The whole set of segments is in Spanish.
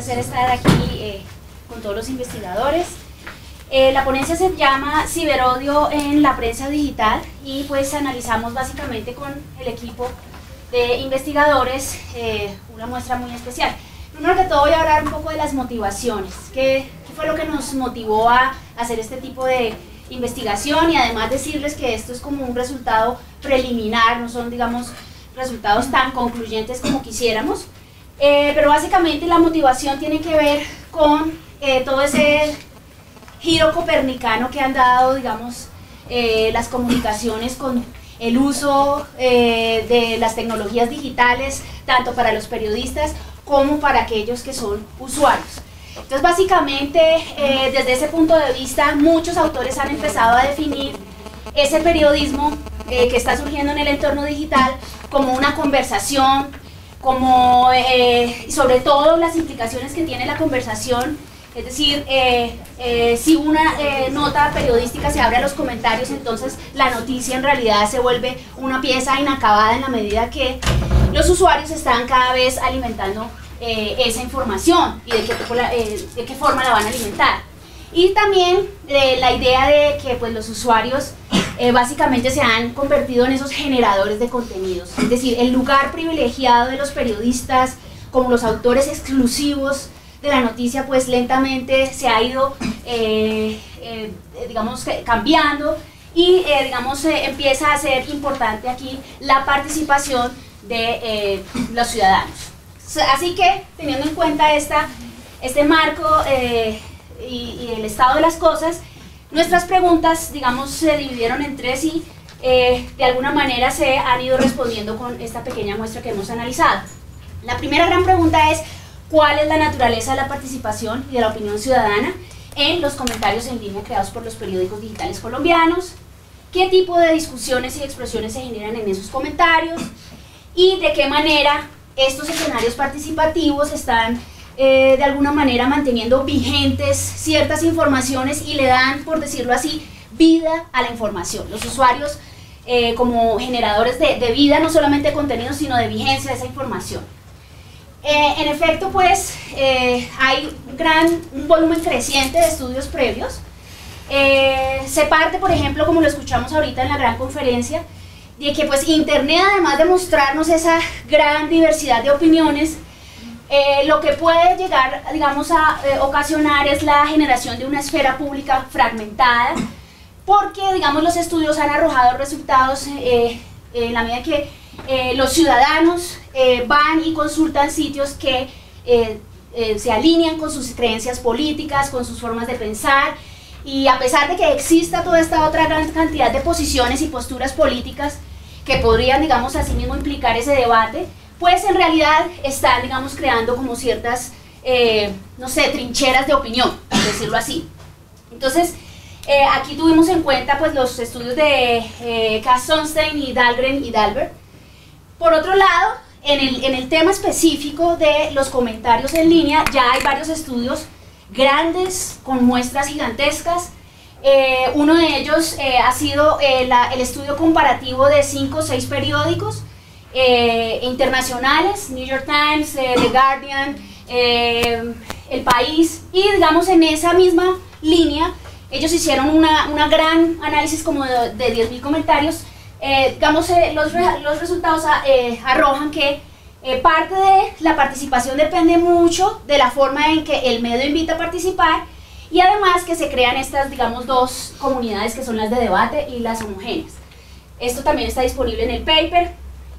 placer estar aquí con todos los investigadores. La ponencia se llama Ciberodio en la prensa digital y pues analizamos básicamente con el equipo de investigadores una muestra muy especial. Primero que todo voy a hablar un poco de las motivaciones, qué fue lo que nos motivó a hacer este tipo de investigación y además decirles que esto es como un resultado preliminar, no son, digamos, resultados tan concluyentes como quisiéramos, pero básicamente la motivación tiene que ver con todo ese giro copernicano que han dado, digamos, las comunicaciones con el uso de las tecnologías digitales, tanto para los periodistas como para aquellos que son usuarios. Entonces, básicamente, desde ese punto de vista, muchos autores han empezado a definir ese periodismo que está surgiendo en el entorno digital como una conversación, como sobre todo las implicaciones que tiene la conversación. Es decir, si una nota periodística se abre a los comentarios, entonces la noticia en realidad se vuelve una pieza inacabada en la medida que los usuarios están cada vez alimentando esa información y de qué forma la van a alimentar. Y también la idea de que pues, los usuarios básicamente se han convertido en esos generadores de contenidos. Es decir, el lugar privilegiado de los periodistas como los autores exclusivos de la noticia, pues lentamente se ha ido, digamos, cambiando y, digamos, empieza a ser importante aquí la participación de los ciudadanos. Así que, teniendo en cuenta este marco y el estado de las cosas, nuestras preguntas, digamos, se dividieron en tres y de alguna manera se han ido respondiendo con esta pequeña muestra que hemos analizado. La primera gran pregunta es: ¿cuál es la naturaleza de la participación y de la opinión ciudadana en los comentarios en línea creados por los periódicos digitales colombianos? ¿Qué tipo de discusiones y expresiones se generan en esos comentarios? ¿Y de qué manera estos escenarios participativos están de alguna manera manteniendo vigentes ciertas informaciones y le dan, por decirlo así, vida a la información? Los usuarios como generadores de vida, no solamente de contenido, sino de vigencia de esa información. En efecto, pues, hay un volumen creciente de estudios previos. Se parte, por ejemplo, como lo escuchamos ahorita en la gran conferencia, de que pues Internet, además de mostrarnos esa gran diversidad de opiniones, lo que puede llegar, digamos, a ocasionar es la generación de una esfera pública fragmentada, porque, digamos, los estudios han arrojado resultados en la medida que los ciudadanos van y consultan sitios que se alinean con sus creencias políticas, con sus formas de pensar, y a pesar de que exista toda esta otra gran cantidad de posiciones y posturas políticas que podrían, digamos, asimismo implicar ese debate, pues en realidad están, digamos, creando como ciertas, no sé, trincheras de opinión, por decirlo así. Entonces, aquí tuvimos en cuenta pues los estudios de Cass Sunstein y Dahlgren y Dalbert. Por otro lado, en el tema específico de los comentarios en línea, ya hay varios estudios grandes, con muestras gigantescas. Uno de ellos ha sido el estudio comparativo de 5 o 6 periódicos internacionales, New York Times, The Guardian, El País, y digamos en esa misma línea ellos hicieron una gran análisis como de 10.000 comentarios. Digamos, los resultados arrojan que parte de la participación depende mucho de la forma en que el medio invita a participar y además que se crean estas, digamos, dos comunidades que son las de debate y las homogéneas. Esto también está disponible en el paper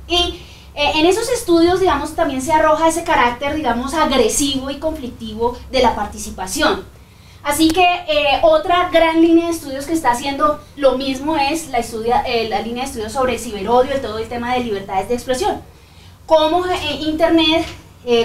y en esos estudios, digamos, también se arroja ese carácter, digamos, agresivo y conflictivo de la participación. Así que otra gran línea de estudios que está haciendo lo mismo es la línea de estudios sobre ciberodio y todo el tema de libertades de expresión. Cómo Internet,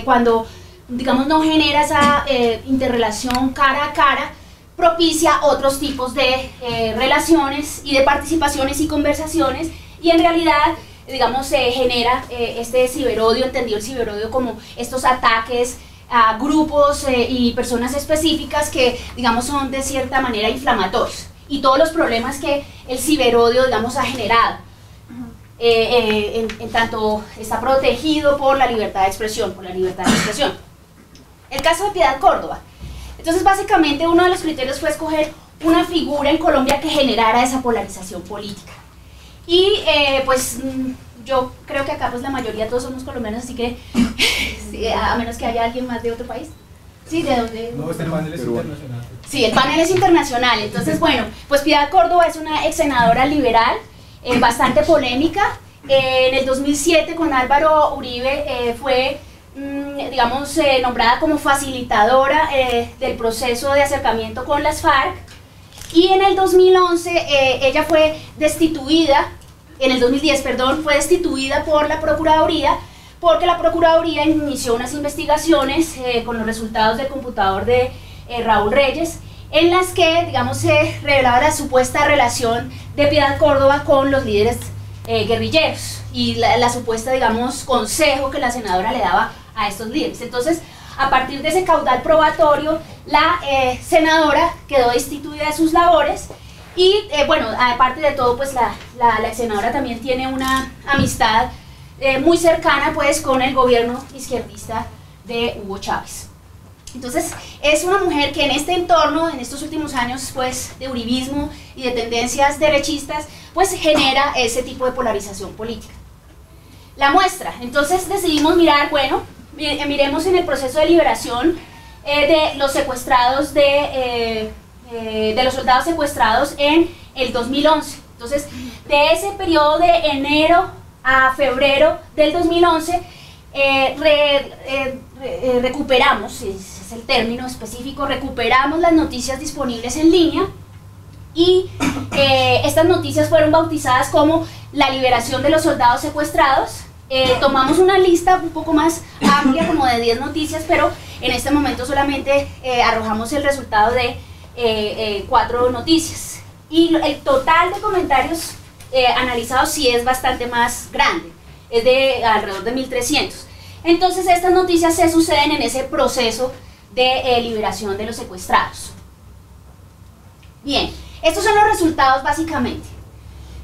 cuando, digamos, no genera esa interrelación cara a cara, propicia otros tipos de relaciones y de participaciones y conversaciones, y en realidad, digamos, se genera este ciberodio, entendido el ciberodio como estos ataques a grupos y personas específicas que, digamos, son de cierta manera inflamatorios, y todos los problemas que el ciberodio, digamos, ha generado, en tanto está protegido por la libertad de expresión, El caso de Piedad Córdoba. Entonces, básicamente, uno de los criterios fue escoger una figura en Colombia que generara esa polarización política. Y, pues, yo creo que acá, pues, la mayoría todos somos colombianos, así que, sí, a menos que haya alguien más de otro país. ¿Sí? ¿De dónde? No, este panel es internacional. Sí, el panel es internacional. Entonces, bueno, pues Piedad Córdoba es una ex senadora liberal, bastante polémica. En el 2007 con Álvaro Uribe fue, digamos, nombrada como facilitadora del proceso de acercamiento con las FARC, y en el 2011 ella fue destituida, en el 2010, perdón, fue destituida por la Procuraduría, porque la Procuraduría inició unas investigaciones con los resultados del computador de Raúl Reyes, en las que, digamos, se revelaba la supuesta relación de Piedad Córdoba con los líderes guerrilleros y la supuesta, digamos, consejo que la senadora le daba a estos líderes. Entonces, a partir de ese caudal probatorio, la senadora quedó destituida de sus labores y, bueno, aparte de todo, pues la ex senadora también tiene una amistad muy cercana, pues, con el gobierno izquierdista de Hugo Chávez. Entonces, es una mujer que en este entorno, en estos últimos años, pues, de uribismo y de tendencias derechistas, pues, genera ese tipo de polarización política. La muestra. Entonces, decidimos mirar, bueno, miremos en el proceso de liberación de los secuestrados, de los soldados secuestrados en el 2011. Entonces, de ese periodo de enero a febrero del 2011, recuperamos, es el término específico, recuperamos las noticias disponibles en línea, y estas noticias fueron bautizadas como la liberación de los soldados secuestrados. Tomamos una lista un poco más amplia, como de 10 noticias, pero en este momento solamente arrojamos el resultado de 4 noticias. Y el total de comentarios analizados sí es bastante más grande, es de alrededor de 1300. Entonces, estas noticias se suceden en ese proceso de liberación de los secuestrados. Bien, estos son los resultados básicamente.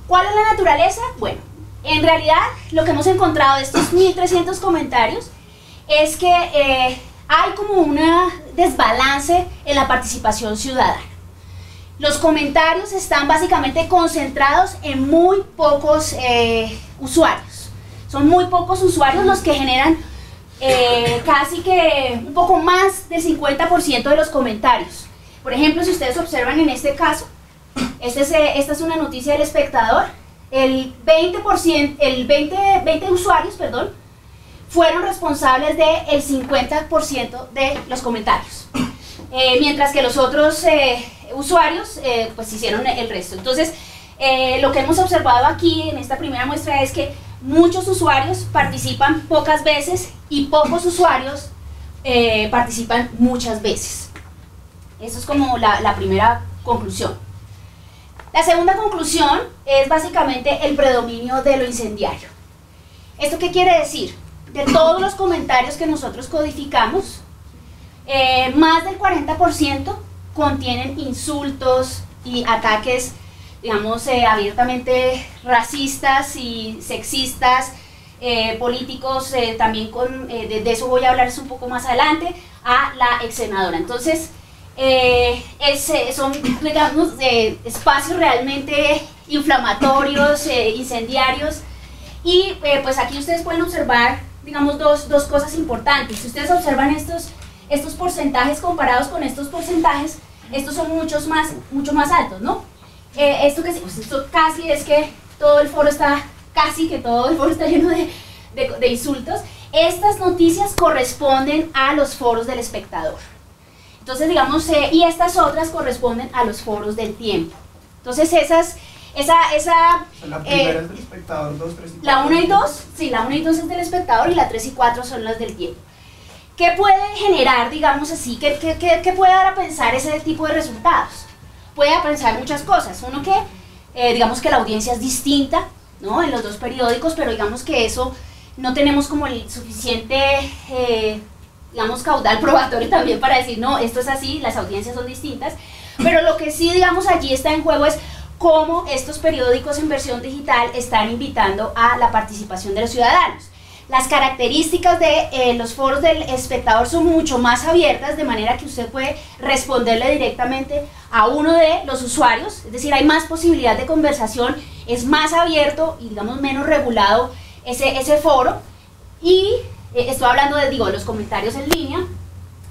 ¿Cuál es la naturaleza? Bueno, en realidad lo que hemos encontrado de estos 1300 comentarios es que hay como un desbalance en la participación ciudadana. Los comentarios están básicamente concentrados en muy pocos usuarios. Son muy pocos usuarios los que generan casi que un poco más del 50% de los comentarios. Por ejemplo, si ustedes observan en este caso, esta es una noticia del Espectador, el 20 usuarios, perdón, fueron responsables del 50% de los comentarios, mientras que los otros usuarios pues hicieron el resto. Entonces, lo que hemos observado aquí en esta primera muestra es que muchos usuarios participan pocas veces y pocos usuarios participan muchas veces. Eso es como la primera conclusión. La segunda conclusión es básicamente el predominio de lo incendiario. ¿Esto qué quiere decir? De todos los comentarios que nosotros codificamos, más del 40% contienen insultos y ataques, digamos, abiertamente racistas y sexistas, políticos, también de eso voy a hablarles un poco más adelante, a la ex senadora. Entonces, son, digamos, espacios realmente inflamatorios, incendiarios, y pues aquí ustedes pueden observar, digamos, dos cosas importantes. Si ustedes observan estos porcentajes comparados con estos porcentajes, estos son mucho más altos, ¿no? Esto casi es que todo el foro está, lleno de insultos. Estas noticias corresponden a los foros del Espectador. Entonces, digamos, y estas otras corresponden a los foros del Tiempo. Entonces, la primera es del Espectador, 2, 3 y 4. La 1 y 2, sí, la 1 y 2 es del Espectador y la 3 y 4 son las del Tiempo. ¿Qué puede generar, digamos así, qué puede dar a pensar ese tipo de resultados? Puede pensar muchas cosas. Uno que, digamos que la audiencia es distinta, ¿no?, en los dos periódicos, pero digamos que eso no tenemos como el suficiente, digamos, caudal probatorio también para decir, no, esto es así, las audiencias son distintas. Pero lo que sí, digamos, allí está en juego es cómo estos periódicos en versión digital están invitando a la participación de los ciudadanos. Las características de los foros del espectador son mucho más abiertas, de manera que usted puede responderle directamente a uno de los usuarios, es decir, hay más posibilidad de conversación, es más abierto y digamos menos regulado ese foro. Y estoy hablando de los comentarios en línea,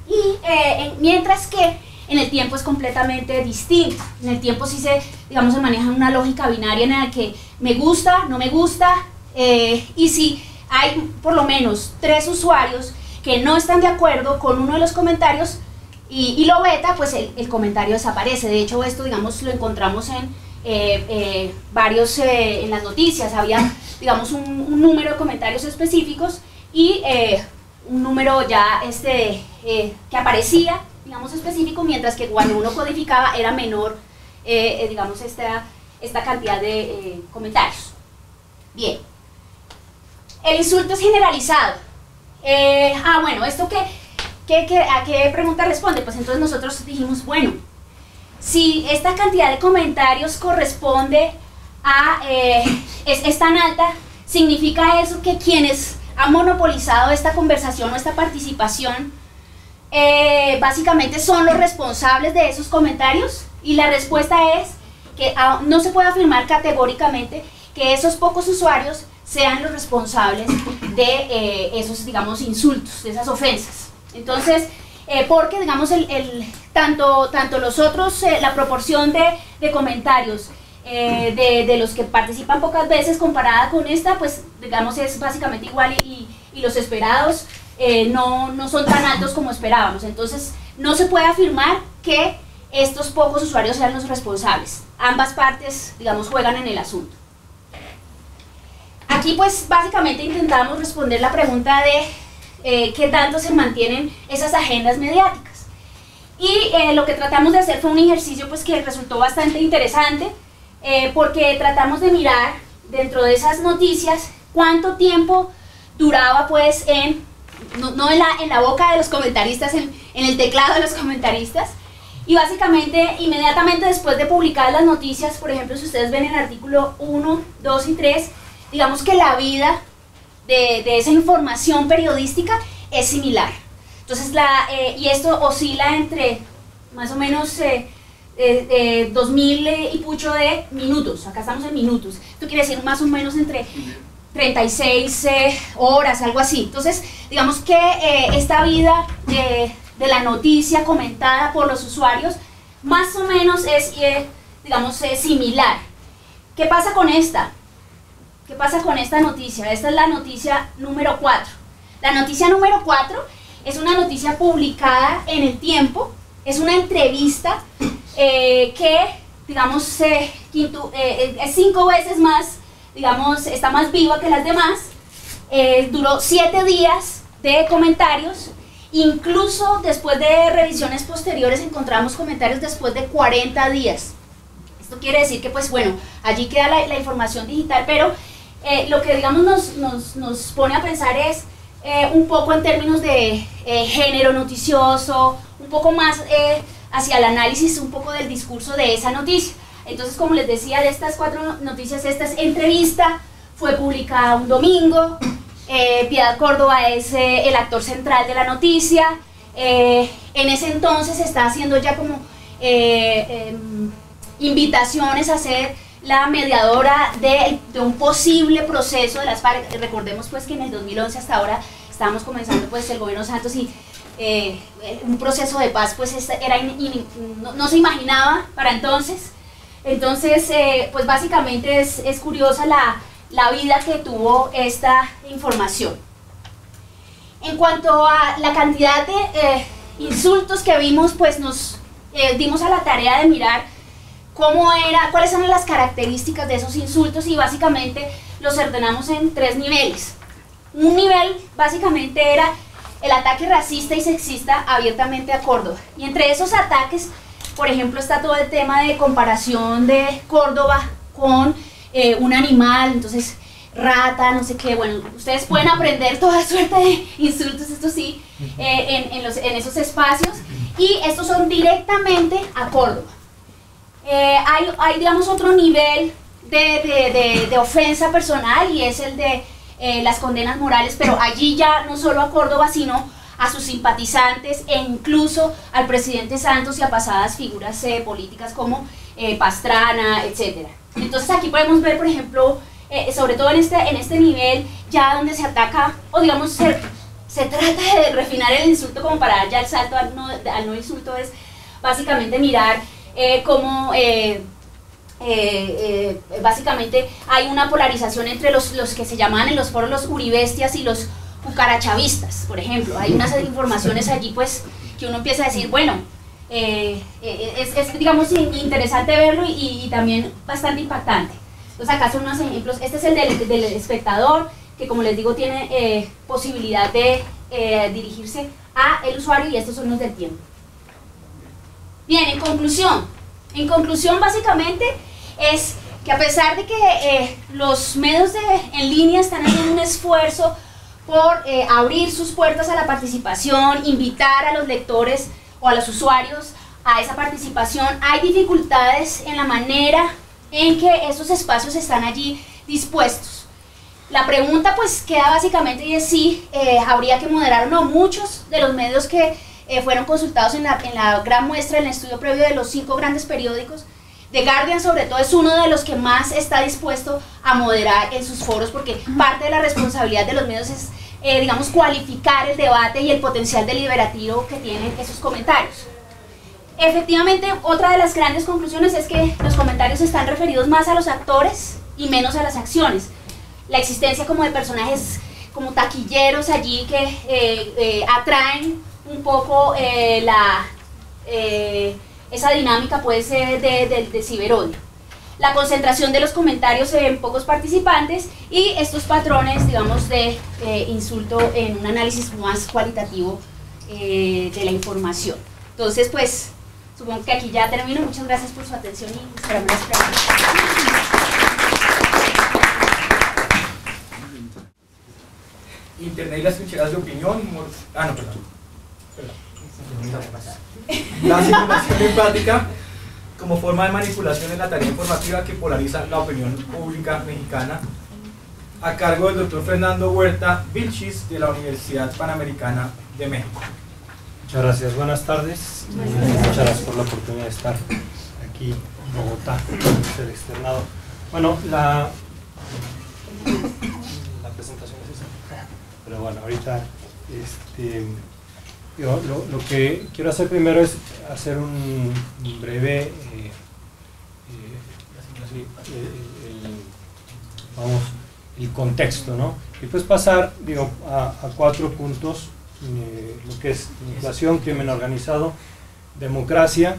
y mientras que en el tiempo es completamente distinto. En el tiempo sí se maneja una lógica binaria en la que me gusta, no me gusta, y si hay por lo menos 3 usuarios que no están de acuerdo con uno de los comentarios y lo veta, pues el comentario desaparece. De hecho, esto lo encontramos en varios, en las noticias, había un número de comentarios específicos y un número ya que aparecía específico, mientras que cuando uno codificaba era menor esta cantidad de comentarios. Bien, el insulto es generalizado. Bueno, ¿esto a qué pregunta responde? Pues entonces nosotros dijimos, bueno, si esta cantidad de comentarios corresponde a, es tan alta, ¿significa eso que quienes han monopolizado esta conversación o esta participación básicamente son los responsables de esos comentarios? Y la respuesta es que no se puede afirmar categóricamente que esos pocos usuarios sean los responsables de esos, insultos, de esas ofensas. Entonces, porque, tanto los otros, la proporción de comentarios de los que participan pocas veces comparada con esta, pues, es básicamente igual y los esperados no son tan altos como esperábamos. Entonces, no se puede afirmar que estos pocos usuarios sean los responsables. Ambas partes, juegan en el asunto. Aquí pues básicamente intentamos responder la pregunta de qué tanto se mantienen esas agendas mediáticas. Y lo que tratamos de hacer fue un ejercicio pues que resultó bastante interesante, porque tratamos de mirar dentro de esas noticias cuánto tiempo duraba pues no en la boca de los comentaristas, en el teclado de los comentaristas. Y básicamente, inmediatamente después de publicar las noticias, por ejemplo, si ustedes ven el artículo 1, 2 y 3, digamos que la vida de esa información periodística es similar. Entonces, y esto oscila entre más o menos 2000 y pucho de minutos. Acá estamos en minutos. Esto quiere decir más o menos entre 36 horas, algo así. Entonces, digamos que esta vida de la noticia comentada por los usuarios más o menos es, similar. ¿Qué pasa con esta? ¿Qué pasa con esta noticia? Esta es la noticia número 4. La noticia número 4 es una noticia publicada en El Tiempo, es una entrevista que, es 5 veces más, está más viva que las demás, duró 7 días de comentarios, incluso después de revisiones posteriores encontramos comentarios después de 40 días. Esto quiere decir que, pues bueno, allí queda la información digital, pero lo que nos pone a pensar es un poco en términos de género noticioso, un poco más hacia el análisis un poco del discurso de esa noticia. Entonces, como les decía, de estas 4 noticias, esta entrevista fue publicada un domingo. Piedad Córdoba es el actor central de la noticia. En ese entonces está haciendo ya como invitaciones a ser la mediadora de un posible proceso de las FARC. Recordemos pues que en el 2011 hasta ahora estábamos comenzando pues el gobierno Santos y un proceso de paz pues no se imaginaba para entonces. Entonces pues básicamente es curiosa la vida que tuvo esta información. En cuanto a la cantidad de insultos que vimos, pues nos dimos a la tarea de mirar cuáles eran las características de esos insultos y básicamente los ordenamos en 3 niveles. Un nivel básicamente era el ataque racista y sexista abiertamente a Córdoba. Y entre esos ataques, por ejemplo, está todo el tema de comparación de Córdoba con un animal, entonces rata, no sé qué. Bueno, ustedes pueden aprender toda suerte de insultos, esto sí, en esos espacios, y estos son directamente a Córdoba. Hay digamos otro nivel de ofensa personal, y es el de las condenas morales, pero allí ya no solo a Córdoba, sino a sus simpatizantes e incluso al presidente Santos y a pasadas figuras políticas como Pastrana, etc. Entonces aquí podemos ver, por ejemplo, sobre todo en este nivel, ya donde se ataca, o digamos, se trata de refinar el insulto como para dar ya el salto al no insulto, es básicamente mirar cómo básicamente hay una polarización entre los que se llaman en los foros los uribestias y los cucarachavistas, por ejemplo. Hay unas informaciones allí pues que uno empieza a decir, bueno, es digamos interesante verlo y también bastante impactante. Entonces acá son unos ejemplos. Este es el del espectador, que como les digo tiene posibilidad de dirigirse a el usuario, y estos son los del tiempo. Bien, en conclusión básicamente es que a pesar de que los medios en línea están haciendo un esfuerzo por abrir sus puertas a la participación, invitar a los lectores o a los usuarios a esa participación, hay dificultades en la manera en que esos espacios están allí dispuestos. La pregunta pues queda básicamente y es si habría que moderar o no. Muchos de los medios que fueron consultados en la gran muestra, en el estudio previo de los 5 grandes periódicos, The Guardian sobre todo es uno de los que más está dispuesto a moderar en sus foros, porque parte de la responsabilidad de los medios es, digamos, cualificar el debate y el potencial deliberativo que tienen esos comentarios. Efectivamente, otra de las grandes conclusiones es que los comentarios están referidos más a los actores y menos a las acciones. La existencia como de personajes como taquilleros allí que atraen un poco esa dinámica puede ser de ciberodio. La concentración de los comentarios en pocos participantes y estos patrones, digamos, de insulto en un análisis más cualitativo de la información. Entonces, pues, supongo que aquí ya termino. Muchas gracias por su atención y esperamos las preguntas. Internet y las trincheras de opinión. La simulación empática como forma de manipulación en la tarea informativa que polariza la opinión pública mexicana, a cargo del doctor Fernando Huerta Vilchis de la Universidad Panamericana de México. Muchas gracias, buenas tardes. Muchas gracias por la oportunidad de estar aquí en Bogotá, ser externado. Bueno, la presentación es esa, pero bueno, ahorita lo que quiero hacer primero es hacer un breve el contexto, ¿no? Y pues pasar, a 4 puntos, lo que es inflación, crimen organizado, democracia.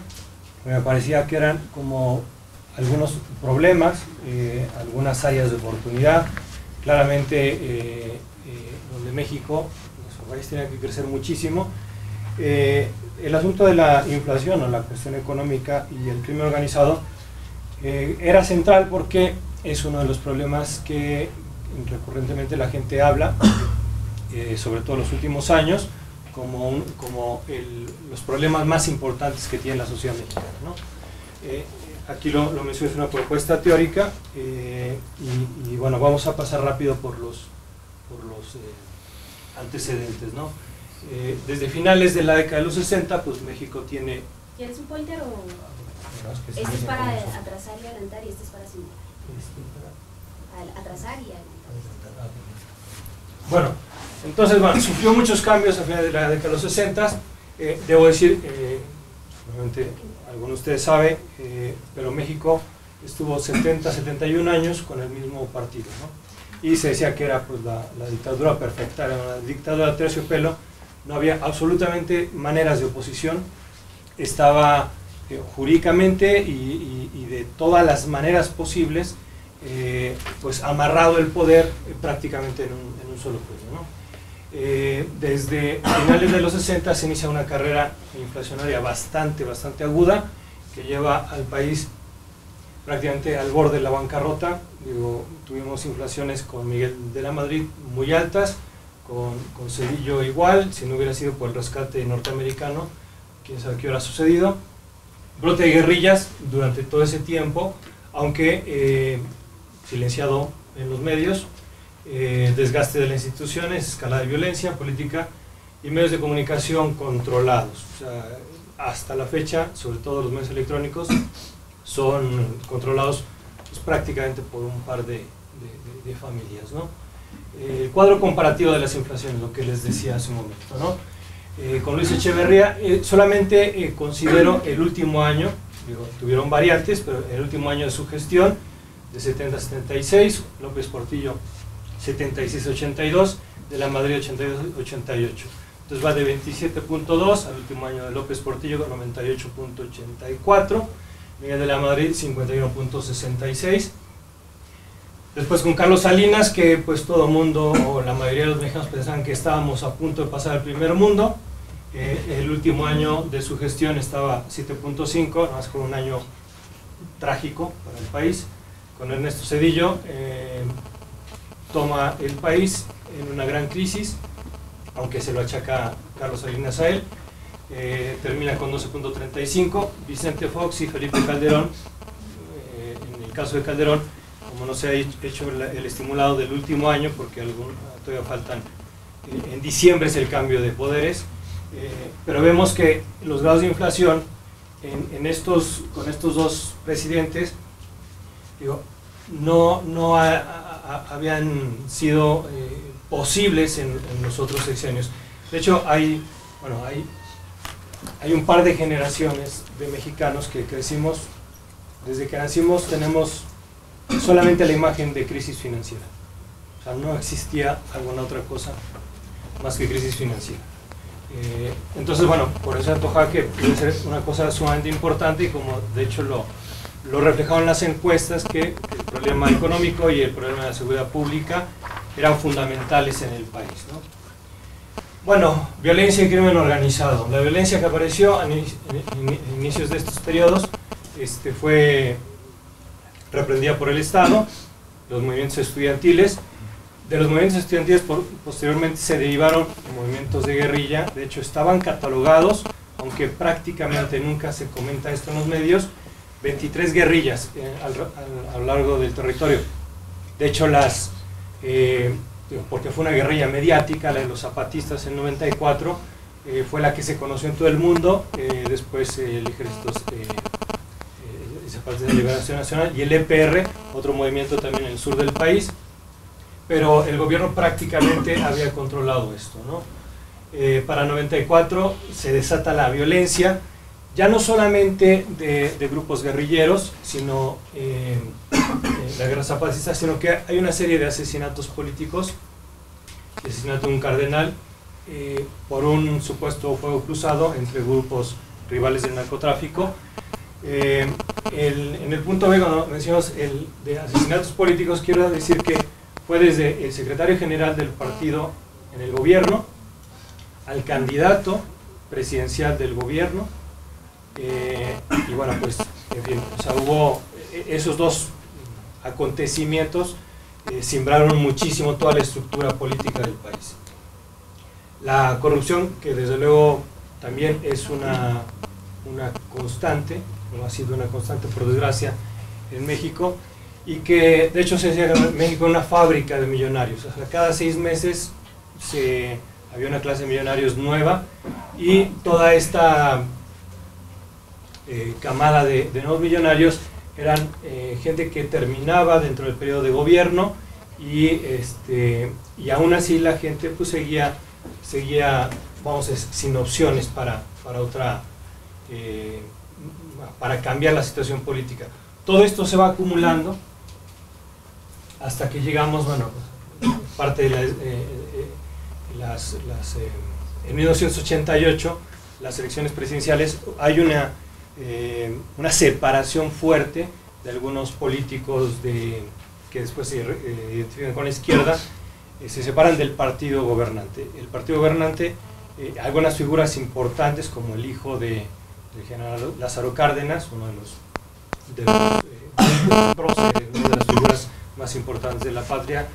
Me parecía que eran como algunos problemas, algunas áreas de oportunidad, claramente donde México, nuestro país tiene que crecer muchísimo. El asunto de la inflación o la cuestión económica y el crimen organizado era central porque es uno de los problemas que recurrentemente la gente habla, sobre todo en los últimos años, como los problemas más importantes que tiene la sociedad mexicana, ¿no? Aquí lo mencioné, es una propuesta teórica y bueno, vamos a pasar rápido por los antecedentes, ¿no? Desde finales de la década de los 60, pues México tiene... ¿Quieres un pointer o...? No, es que este es para atrasar y adelantar y este es para simular. Atrasar y adelantar. Bueno, entonces, sufrió muchos cambios a finales de la década de los 60. Debo decir, seguramente alguno de ustedes sabe, pero México estuvo 71 años con el mismo partido, ¿no? Y se decía que era pues la dictadura perfecta, era una dictadura de terciopelo, no había absolutamente maneras de oposición, estaba jurídicamente y de todas las maneras posibles pues amarrado el poder prácticamente en un solo puño, ¿no? Desde finales de los 60 se inicia una carrera inflacionaria bastante aguda que lleva al país prácticamente al borde de la bancarrota. Tuvimos inflaciones con Miguel de la Madrid muy altas, con Cedillo igual, si no hubiera sido por el rescate norteamericano, quién sabe qué hubiera sucedido. Brote de guerrillas durante todo ese tiempo, aunque silenciado en los medios, desgaste de las instituciones, escalada de violencia, política y medios de comunicación controlados. O sea, hasta la fecha, sobre todo los medios electrónicos, son controlados pues, prácticamente por un par de familias, ¿no? El cuadro comparativo de las inflaciones, lo que les decía hace un momento, ¿no? Con Luis Echeverría, solamente considero el último año, digo, tuvieron variantes, pero el último año de su gestión, de 70 a 76, López Portillo 76-82, de la Madrid 82-88. Entonces va de 27.2 al último año de López Portillo con 98.84, Miguel de la Madrid 51.66. Después con Carlos Salinas, que pues todo el mundo, o la mayoría de los mexicanos pensaban que estábamos a punto de pasar al primer mundo. El último año de su gestión estaba 7.5, nada más con un año trágico para el país. Con Ernesto Zedillo toma el país en una gran crisis, aunque se lo achaca Carlos Salinas a él. Termina con 12.35, Vicente Fox y Felipe Calderón. En el caso de Calderón, como no se ha hecho el estimulado del último año, porque todavía faltan, en diciembre es el cambio de poderes, pero vemos que los grados de inflación con estos dos presidentes, digo, no habían sido posibles en los otros sexenios. De hecho, hay un par de generaciones de mexicanos que crecimos, desde que nacimos tenemos solamente la imagen de crisis financiera. O sea, no existía alguna otra cosa más que crisis financiera. Entonces, bueno, por eso antoja que puede ser una cosa sumamente importante, y como de hecho lo reflejaron las encuestas, que el problema económico y el problema de la seguridad pública eran fundamentales en el país, ¿no? Bueno, violencia y crimen organizado. La violencia que apareció en inicios de estos periodos fue reprendida por el Estado, los movimientos estudiantiles. De los movimientos estudiantiles posteriormente se derivaron movimientos de guerrilla. De hecho estaban catalogados, aunque prácticamente nunca se comenta esto en los medios, 23 guerrillas a lo largo del territorio. De hecho porque fue una guerrilla mediática, la de los zapatistas en 94, fue la que se conoció en todo el mundo. Después el Ejército Zapatista de Liberación Nacional y el EPR, otro movimiento también en el sur del país, pero el gobierno prácticamente había controlado esto, ¿no? Para 94 se desata la violencia, ya no solamente de grupos guerrilleros, sino la guerra zapatista, sino que hay una serie de asesinatos políticos. El asesinato de un cardenal por un supuesto fuego cruzado entre grupos rivales del narcotráfico. En el punto B, cuando mencionamos el de asesinatos políticos, quiero decir que fue desde el secretario general del partido en el gobierno al candidato presidencial del gobierno, y bueno, pues, en fin, o sea, hubo esos dos acontecimientos, simbraron muchísimo toda la estructura política del país. La corrupción, que desde luego también es una constante, no ha sido una constante por desgracia en México, y que de hecho se decía que México es una fábrica de millonarios. O sea, cada 6 meses había una clase de millonarios nueva, y toda esta camada de nuevos millonarios eran gente que terminaba dentro del periodo de gobierno, y aún así la gente pues seguía vamos a decir, sin opciones para cambiar la situación política. Todo esto se va acumulando hasta que llegamos, bueno, parte de en 1988, las elecciones presidenciales, hay una separación fuerte de algunos políticos que después se identifican con la izquierda, se separan del partido gobernante. El partido gobernante, algunas figuras importantes como el hijo del general Lázaro Cárdenas, uno de los próceres, una de las figuras más importantes de la patria,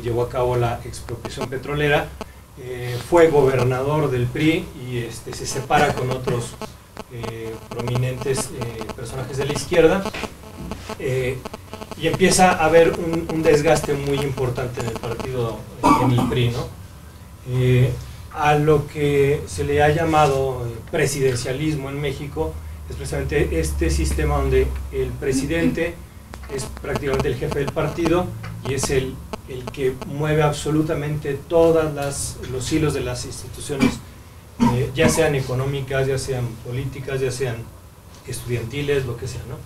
llevó a cabo la expropiación petrolera, fue gobernador del PRI y se separa con otros prominentes personajes de la izquierda. y empieza a haber un desgaste muy importante en el partido, en el PRI, ¿no? A lo que se le ha llamado presidencialismo en México, es precisamente este sistema donde el presidente es prácticamente el jefe del partido y es el que mueve absolutamente todos los hilos de las instituciones, ya sean económicas, ya sean políticas, ya sean estudiantiles, lo que sea, ¿no?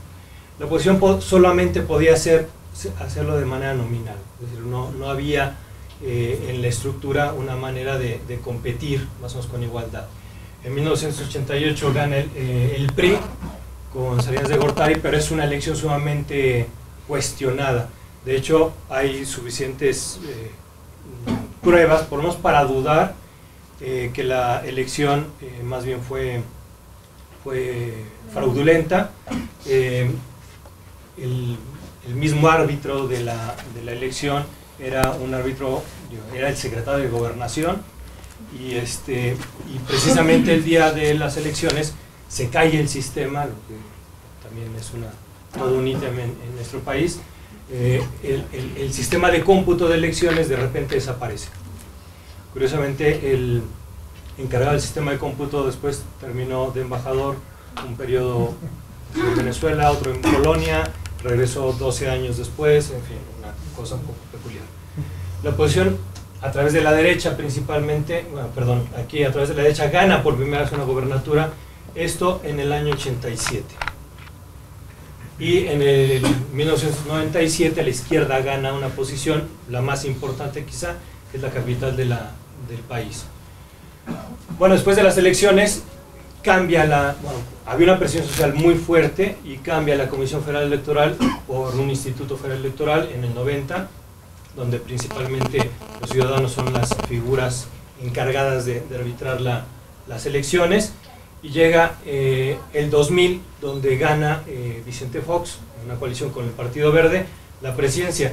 La oposición solamente podía hacerlo de manera nominal, es decir, no había en la estructura una manera de competir más o menos con igualdad. En 1988 gana el PRI con Salinas de Gortari, pero es una elección sumamente cuestionada. De hecho, hay suficientes pruebas, por lo menos para dudar que la elección más bien fue fraudulenta. El mismo árbitro de la elección era un árbitro, era el secretario de Gobernación, y precisamente el día de las elecciones se cae el sistema, lo que también es todo un ítem en nuestro país. El sistema de cómputo de elecciones de repente desaparece. Curiosamente, el encargado del sistema de cómputo después terminó de embajador un periodo en Venezuela, otro en Polonia, regresó 12 años después, en fin, una cosa un poco peculiar. La oposición, a través de la derecha principalmente, aquí a través de la derecha gana por primera vez una gobernatura, esto en el año 87. Y en el 1997 la izquierda gana una posición, la más importante quizá, que es la capital del país. Bueno, después de las elecciones cambia había una presión social muy fuerte y cambia la Comisión Federal Electoral por un Instituto Federal Electoral en el 90, donde principalmente los ciudadanos son las figuras encargadas de arbitrar las elecciones, y llega el 2000, donde gana Vicente Fox, en una coalición con el Partido Verde, la presidencia.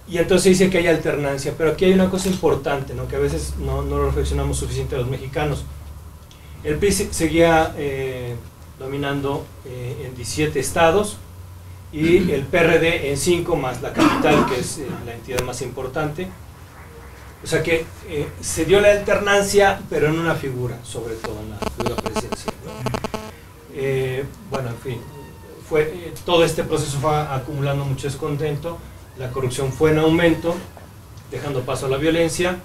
Y entonces dice que hay alternancia, pero aquí hay una cosa importante, ¿no?, que a veces no lo reflexionamos suficiente los mexicanos. El PRI seguía dominando en 17 estados, y el PRD en 5, más la capital, que es la entidad más importante. O sea que se dio la alternancia, pero en una figura, sobre todo en la figura presidencial, ¿no? Bueno, en fin, todo este proceso fue acumulando mucho descontento, la corrupción fue en aumento, dejando paso a la violencia.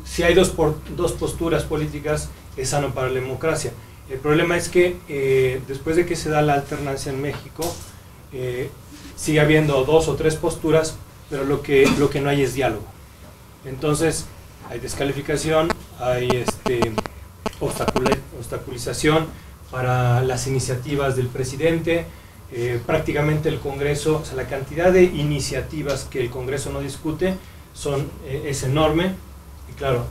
Si hay dos posturas políticas, es sano para la democracia. El problema es que después de que se da la alternancia en México, sigue habiendo 2 o 3 posturas, pero lo que no hay es diálogo. Entonces hay descalificación, hay obstaculización para las iniciativas del presidente. Prácticamente el Congreso, o sea, la cantidad de iniciativas que el Congreso no discute es enorme, y claro,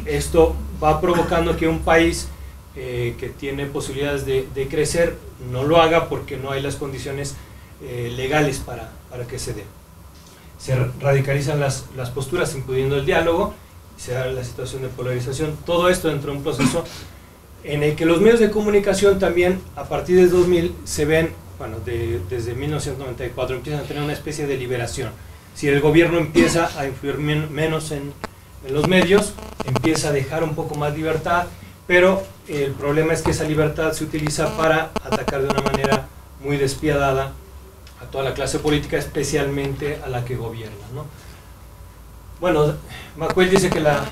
esto va provocando que un país que tiene posibilidades de crecer no lo haga, porque no hay las condiciones legales para que se dé. Se radicalizan las posturas, impidiendo el diálogo, se da la situación de polarización. Todo esto dentro de un proceso en el que los medios de comunicación también, a partir de 2000, se ven, bueno, desde 1994 empiezan a tener una especie de liberación. Si el gobierno empieza a influir menos en los medios, empieza a dejar un poco más libertad, pero el problema es que esa libertad se utiliza para atacar de una manera muy despiadada a toda la clase política, especialmente a la que gobierna, ¿no? Bueno, McQuaid dice que la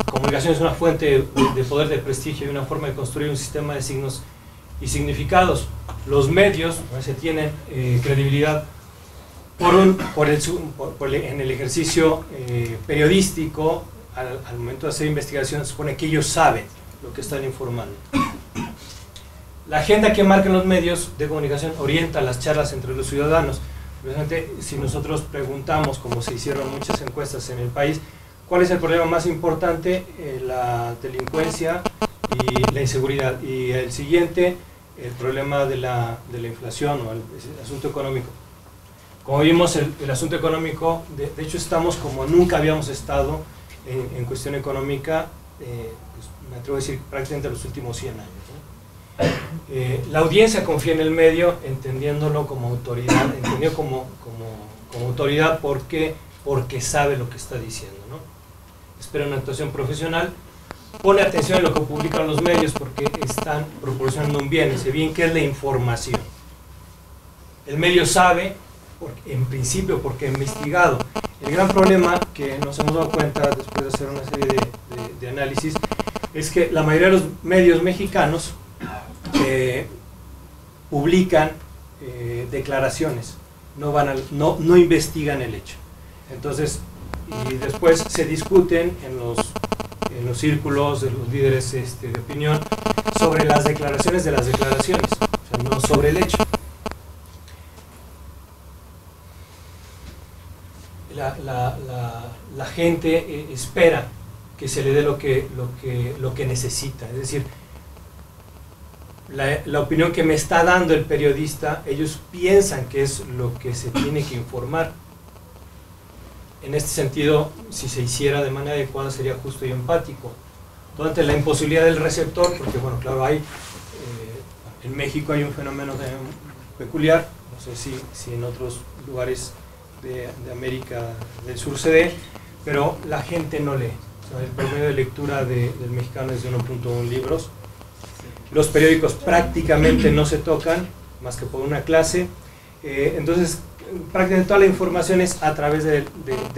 comunicación es una fuente de poder, de prestigio, y una forma de construir un sistema de signos y significados. Los medios se tienen credibilidad en el ejercicio periodístico. Al momento de hacer investigación se supone que ellos saben lo que están informando. La agenda que marcan los medios de comunicación orienta las charlas entre los ciudadanos. Precisamente, si nosotros preguntamos, como se hicieron muchas encuestas en el país, ¿cuál es el problema más importante? La delincuencia y la inseguridad. Y el siguiente, el problema de la inflación o el asunto económico. Como vimos, el asunto económico, de hecho estamos como nunca habíamos estado en cuestión económica, pues, me atrevo a decir, prácticamente los últimos 100 años, ¿no? La audiencia confía en el medio, entendiéndolo como autoridad, entendido como autoridad porque sabe lo que está diciendo, ¿no? Espera una actuación profesional, pone atención en lo que publican los medios porque están proporcionando un bien, ese bien que es la información. El medio sabe, en principio, porque ha investigado. El gran problema que nos hemos dado cuenta después de hacer una serie de análisis es que la mayoría de los medios mexicanos publican declaraciones, no investigan el hecho. Entonces, y después se discuten en los círculos de los líderes de opinión sobre las declaraciones de las declaraciones, o sea, no sobre el hecho. La gente espera que se le dé lo que necesita, es decir, la opinión que me está dando el periodista, ellos piensan que es lo que se tiene que informar. En este sentido, si se hiciera de manera adecuada, sería justo y empático. Ante la imposibilidad del receptor, porque bueno, claro, en México hay un fenómeno peculiar, no sé si en otros lugares de América del Sur se dé, pero la gente no lee. O sea, el promedio de lectura del mexicano es de 1.1 libros. Los periódicos prácticamente no se tocan, más que por una clase. Entonces, prácticamente toda la información es a través de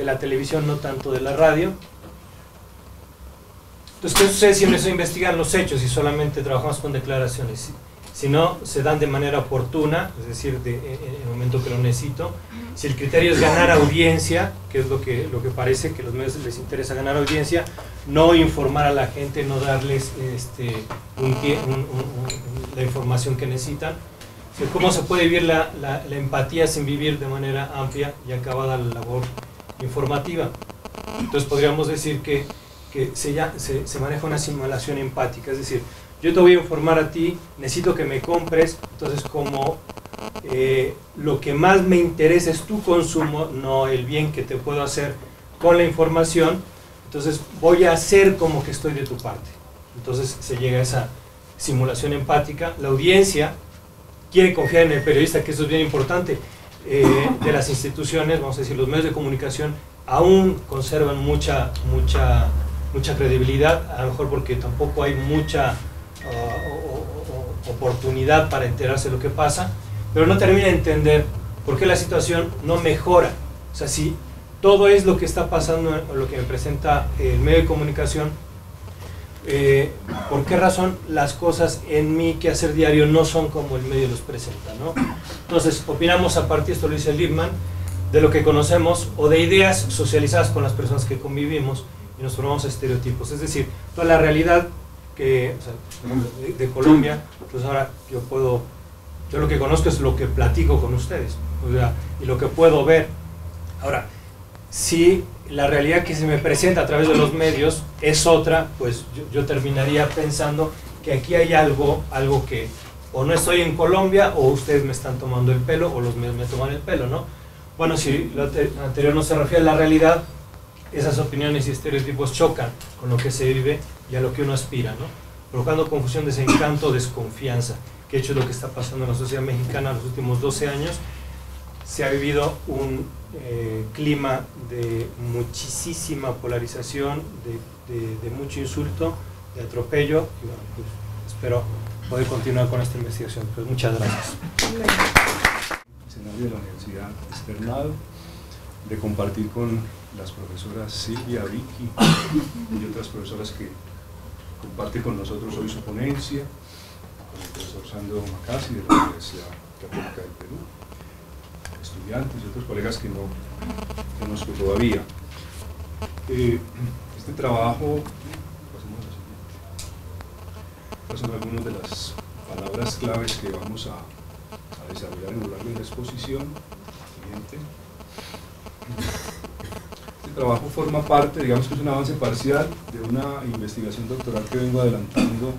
la televisión, no tanto de la radio. Entonces, ¿qué sucede si no se investigan los hechos y solamente trabajamos con declaraciones? Si no, se dan de manera oportuna, es decir, en el momento que lo necesito. Si el criterio es ganar audiencia, que es lo que parece que a los medios les interesa, ganar audiencia, no informar a la gente, no darles la información que necesitan. ¿Cómo se puede vivir la empatía sin vivir de manera amplia y acabada la labor informativa? Entonces podríamos decir que se maneja una simulación empática, es decir, yo te voy a informar a ti, necesito que me compres, entonces como lo que más me interesa es tu consumo, no el bien que te puedo hacer con la información, entonces voy a hacer como que estoy de tu parte. Entonces se llega a esa simulación empática. La audiencia quiere confiar en el periodista, que eso es bien importante. De las instituciones, vamos a decir, los medios de comunicación aún conservan mucha credibilidad, a lo mejor porque tampoco hay mucha oportunidad para enterarse de lo que pasa, pero no termina de entender por qué la situación no mejora. O sea, si todo es lo que está pasando, lo que me presenta el medio de comunicación, ¿por qué razón las cosas en mi quehacer diario no son como el medio los presenta, ¿no? Entonces, opinamos a partir, esto lo dice Lippmann, de lo que conocemos o de ideas socializadas con las personas que convivimos y nos formamos estereotipos. Es decir, toda la realidad que, o sea, de Colombia, pues ahora yo lo que conozco es lo que platico con ustedes, o sea, y lo que puedo ver. Ahora, si la realidad que se me presenta a través de los medios es otra, pues yo terminaría pensando que aquí hay algo que o no estoy en Colombia o ustedes me están tomando el pelo o los medios me toman el pelo, ¿no? Bueno, si lo anterior no se refiere a la realidad, esas opiniones y estereotipos chocan con lo que se vive y a lo que uno aspira, ¿no? Provocando confusión, desencanto, desconfianza, que de hecho es lo que está pasando en la sociedad mexicana en los últimos 12 años. Se ha vivido un clima de muchísima polarización, de mucho insulto, de atropello, y bueno, pues espero poder continuar con esta investigación. Pues muchas gracias. Escenario de la Universidad Externado, de compartir con las profesoras Silvia, Vicky y otras profesoras que comparten con nosotros hoy su ponencia, con el profesor Sandro Macasi de la Universidad Católica del Perú, estudiantes y otros colegas que no conozco todavía. Este trabajo, estas son algunas de las palabras claves que vamos a desarrollar en lo largo de la exposición. Siguiente. Este trabajo forma parte, digamos que es un avance parcial de una investigación doctoral que vengo adelantando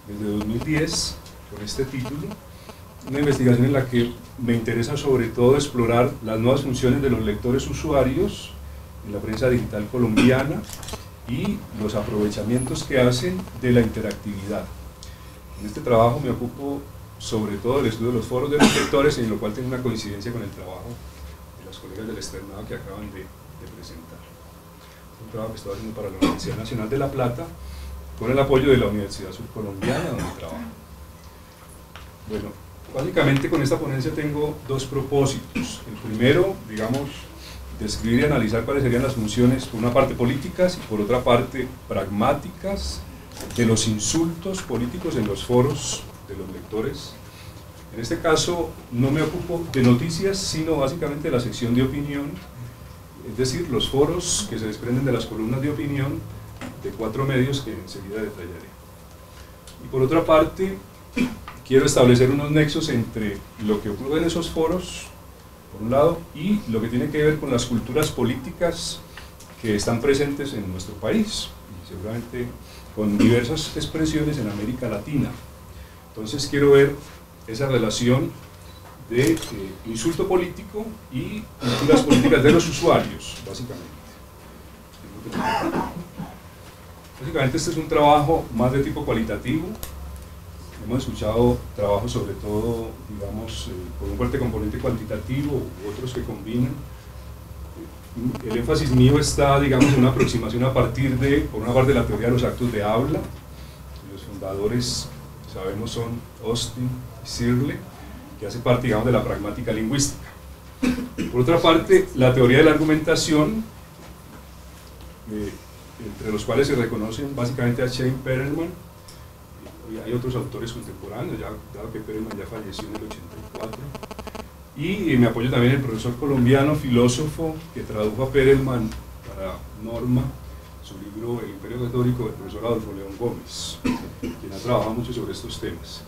desde 2010 con este título. Una investigación en la que me interesa sobre todo explorar las nuevas funciones de los lectores usuarios en la prensa digital colombiana y los aprovechamientos que hacen de la interactividad. En este trabajo me ocupo sobre todo del estudio de los foros de los lectores, en lo cual tengo una coincidencia con el trabajo de las colegas del externado que acaban de presentar. Es un trabajo que estoy haciendo para la Universidad Nacional de La Plata, con el apoyo de la Universidad Surcolombiana, donde trabajo. Bueno, básicamente con esta ponencia tengo dos propósitos. El primero, digamos, describir y analizar cuáles serían las funciones, por una parte políticas y por otra parte pragmáticas, de los insultos políticos en los foros de los lectores. En este caso no me ocupo de noticias, sino básicamente de la sección de opinión, es decir, los foros que se desprenden de las columnas de opinión de 4 medios que enseguida detallaré. Y por otra parte, quiero establecer unos nexos entre lo que ocurre en esos foros, por un lado, y lo que tiene que ver con las culturas políticas que están presentes en nuestro país, y seguramente con diversas expresiones en América Latina. Entonces quiero ver esa relación de insulto político y culturas políticas de los usuarios, básicamente. Básicamente este es un trabajo más de tipo cualitativo. Hemos escuchado trabajos sobre todo, digamos, con un fuerte componente cuantitativo u otros que combinan. El énfasis mío está, digamos, en una aproximación a partir de, por una parte, la teoría de los actos de habla. Los fundadores, sabemos, son Austin y Searle, que hace parte, digamos, de la pragmática lingüística. Por otra parte, la teoría de la argumentación, entre los cuales se reconocen básicamente a Shane Perelman, y hay otros autores contemporáneos, ya, dado que Perelman ya falleció en el 84, y me apoyo también el profesor colombiano, filósofo, que tradujo a Perelman para Norma, su libro El Imperio Retórico, del profesor Adolfo León Gómez, quien ha trabajado mucho sobre estos temas.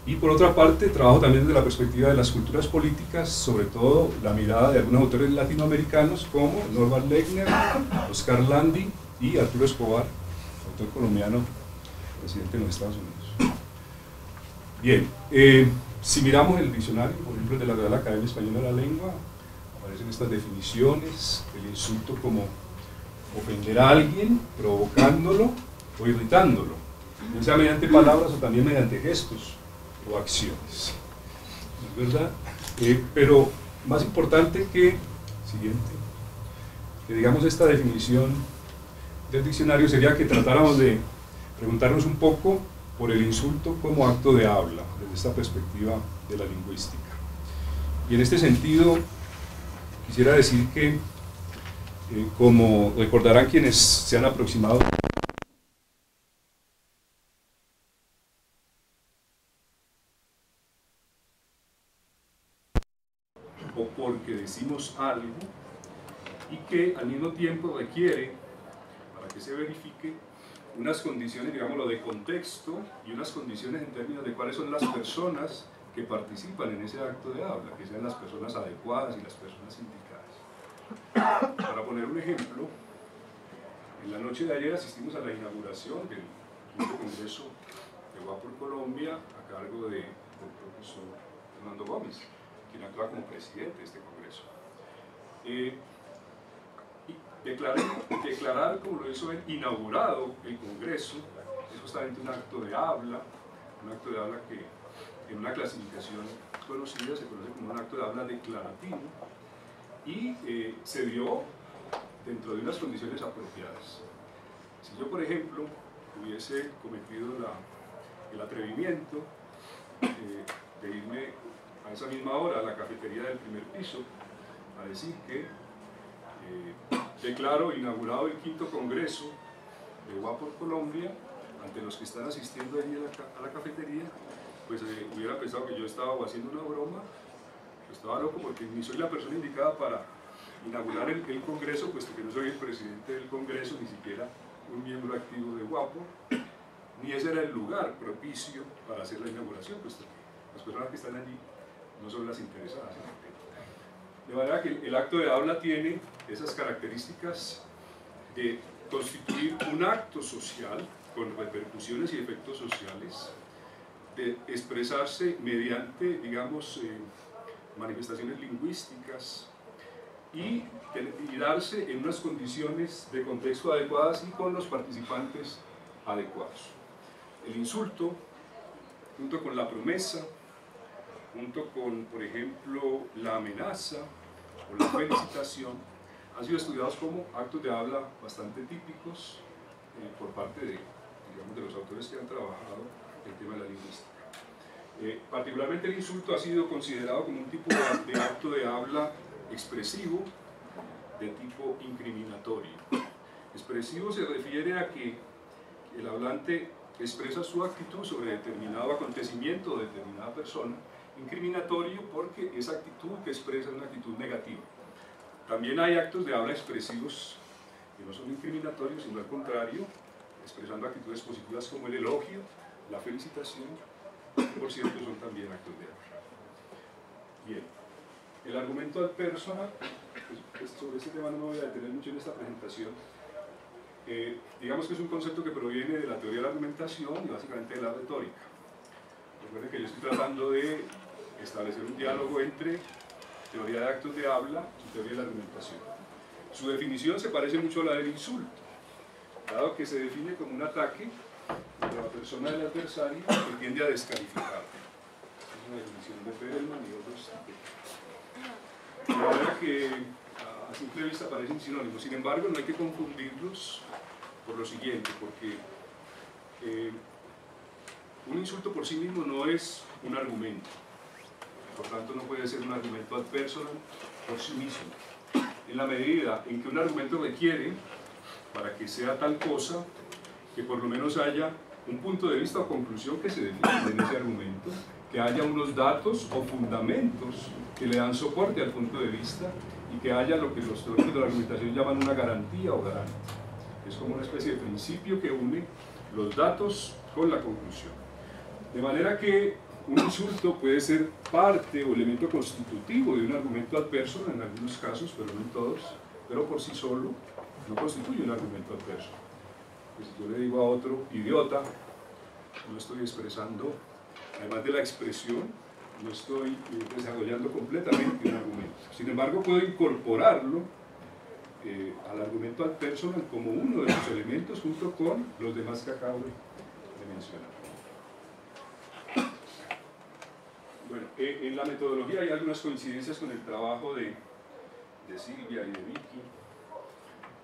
Y por otra parte, trabajo también desde la perspectiva de las culturas políticas, sobre todo la mirada de algunos autores latinoamericanos como Norbert Lechner, Oscar Landi y Arturo Escobar, autor colombiano, presidente de los Estados Unidos. Bien, si miramos el diccionario, por ejemplo, de la Real Academia Española de la Lengua, aparecen estas definiciones: el insulto como ofender a alguien, provocándolo o irritándolo, ya sea mediante palabras o también mediante gestos o acciones. ¿Es verdad? Pero más importante que, siguiente, que digamos esta definición del diccionario sería que tratáramos de preguntarnos un poco por el insulto como acto de habla, desde esta perspectiva de la lingüística. Y en este sentido, quisiera decir que, como recordarán quienes se han aproximado o porque decimos algo, y que al mismo tiempo requiere, para que se verifique, unas condiciones, digámoslo, de contexto y unas condiciones en términos de cuáles son las personas que participan en ese acto de habla, que sean las personas adecuadas y las personas indicadas. Para poner un ejemplo, en la noche de ayer asistimos a la inauguración del quinto Congreso de Wapor Colombia a cargo del profesor Fernando Gómez, quien actúa como presidente de este Congreso. Declarar, como lo hizo él, inaugurado el Congreso, es justamente un acto de habla que en una clasificación conocida se conoce como un acto de habla declarativo, y se dio dentro de unas condiciones apropiadas. Si yo, por ejemplo, hubiese cometido el atrevimiento de irme a esa misma hora a la cafetería del primer piso a decir que declaro inaugurado el quinto Congreso de Wapor Colombia ante los que están asistiendo allí a la cafetería, pues hubiera pensado que yo estaba haciendo una broma, que estaba loco, porque ni soy la persona indicada para inaugurar el Congreso, puesto que no soy el presidente del Congreso, ni siquiera un miembro activo de Wapor, ni ese era el lugar propicio para hacer la inauguración, puesto que las personas que están allí no son las interesadas en el tema. De manera que el acto de habla tiene esas características de constituir un acto social con repercusiones y efectos sociales, de expresarse mediante, digamos, manifestaciones lingüísticas y darse en unas condiciones de contexto adecuadas y con los participantes adecuados. El insulto junto con la promesa, junto con, por ejemplo, la amenaza o la felicitación, han sido estudiados como actos de habla bastante típicos por parte de, digamos, de los autores que han trabajado el tema de la lingüística. Particularmente el insulto ha sido considerado como un tipo de acto de habla expresivo de tipo incriminatorio. Expresivo se refiere a que el hablante expresa su actitud sobre determinado acontecimiento o determinada persona. Incriminatorio porque esa actitud que expresa es una actitud negativa. También hay actos de habla expresivos que no son incriminatorios, sino al contrario, expresando actitudes positivas como el elogio, la felicitación, que por cierto son también actos de habla. Bien, el argumento ad personam, pues sobre este tema no me voy a detener mucho en esta presentación. Digamos que es un concepto que proviene de la teoría de la argumentación y básicamente de la retórica. Recuerden que yo estoy tratando de establecer un diálogo entre teoría de actos de habla y teoría de la argumentación. Su definición se parece mucho a la del insulto, dado que se define como un ataque contra la persona del adversario que tiende a descalificar. Es una definición de Perelman y otros. De manera que a simple vista parecen sinónimos. Sin embargo, no hay que confundirlos por lo siguiente, porque un insulto por sí mismo no es un argumento. Por tanto, no puede ser un argumento ad personam por sí mismo. En la medida en que un argumento requiere, para que sea tal cosa, que por lo menos haya un punto de vista o conclusión que se define en ese argumento, que haya unos datos o fundamentos que le dan soporte al punto de vista y que haya lo que los teóricos de la argumentación llaman una garantía o garante. Es como una especie de principio que une los datos con la conclusión. De manera que un insulto puede ser parte o elemento constitutivo de un argumento ad personam en algunos casos, pero no en todos, pero por sí solo no constituye un argumento ad personam. Pues si yo le digo a otro idiota, no estoy expresando, además de la expresión, no estoy desarrollando completamente un argumento. Sin embargo, puedo incorporarlo al argumento ad personam como uno de los elementos junto con los demás que acabo de mencionar. Bueno, en la metodología hay algunas coincidencias con el trabajo de Silvia y de Vicky.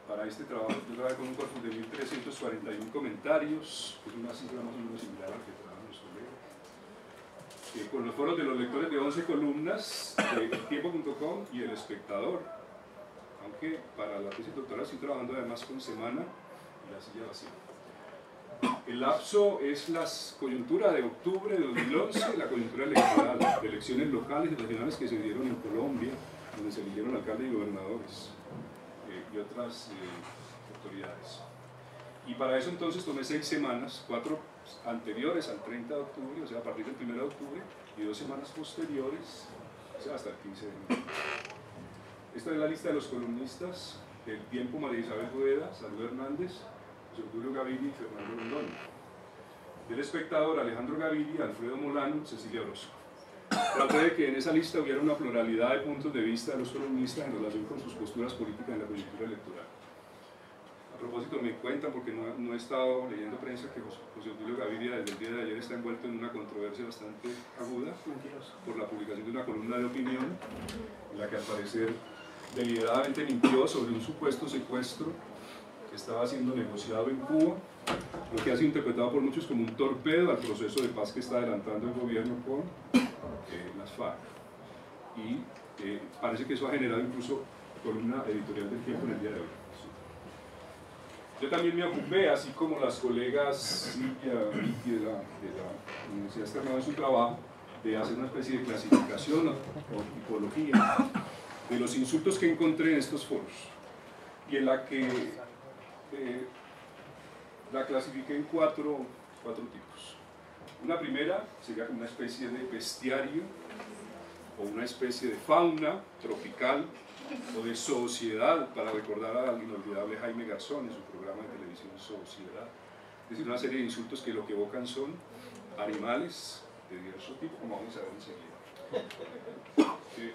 Para este trabajo yo trabajé con un corpus de 1.341 comentarios, que es una cifra más o menos similar al que trabajan los colegas. Con los foros de los lectores de 11 columnas de eltiempo.com y El Espectador, aunque para la tesis doctoral estoy trabajando además con Semana y La Silla Vacía. El lapso es la coyuntura de octubre de 2011, la coyuntura electoral, de elecciones locales y regionales que se dieron en Colombia, donde se eligieron alcaldes y gobernadores y otras autoridades. Y para eso entonces tomé 6 semanas, 4 anteriores al 30 de octubre, o sea, a partir del 1 de octubre, y 2 semanas posteriores, o sea, hasta el 15 de noviembre. Esta es la lista de los columnistas del Tiempo: María Isabel Rueda, Salud Hernández, José Julio Gaviria y Fernando Rondón. Del Espectador: Alejandro Gaviria, Alfredo Molano, Cecilia Orozco. Traté de que en esa lista hubiera una pluralidad de puntos de vista de los columnistas en relación con sus posturas políticas en la coyuntura electoral. A propósito, me cuentan, porque no he estado leyendo prensa, que José Julio Gaviria desde el día de ayer está envuelto en una controversia bastante aguda por la publicación de una columna de opinión en la que al parecer deliberadamente mintió sobre un supuesto secuestro que estaba siendo negociado en Cuba, lo que ha sido interpretado por muchos como un torpedo al proceso de paz que está adelantando el gobierno con las FARC. Y parece que eso ha generado incluso columna editorial del Tiempo en el día de hoy. Yo también me ocupé, así como las colegas Silvia y Vicky de la Universidad Externada en su trabajo, de hacer una especie de clasificación o tipología de los insultos que encontré en estos foros, y en la que la clasifiqué en cuatro tipos. Una primera sería como una especie de bestiario o una especie de fauna tropical o de sociedad, para recordar al inolvidable Jaime Garzón en su programa de televisión Sociedad. Es decir, una serie de insultos que lo que evocan son animales de diverso tipo, como vamos a ver enseguida.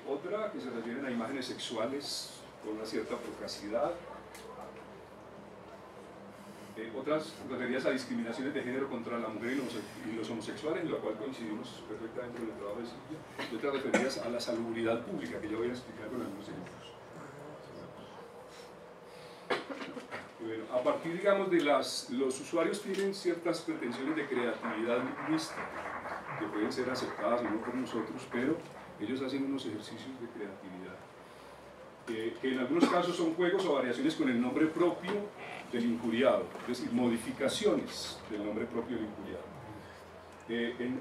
Otra que se refieren a imágenes sexuales con una cierta procacidad. otras referidas a discriminaciones de género contra la mujer y los homosexuales, en lo cual coincidimos perfectamente con el trabajo de Silvia, y otras referidas a la salubridad pública, que yo voy a explicar con algunos ejemplos. Bueno, a partir, digamos, de los usuarios tienen ciertas pretensiones de creatividad lingüística, que pueden ser aceptadas o no por nosotros, pero ellos hacen unos ejercicios de creatividad, que en algunos casos son juegos o variaciones con el nombre propio del injuriado, es decir, modificaciones del nombre propio del injuriado.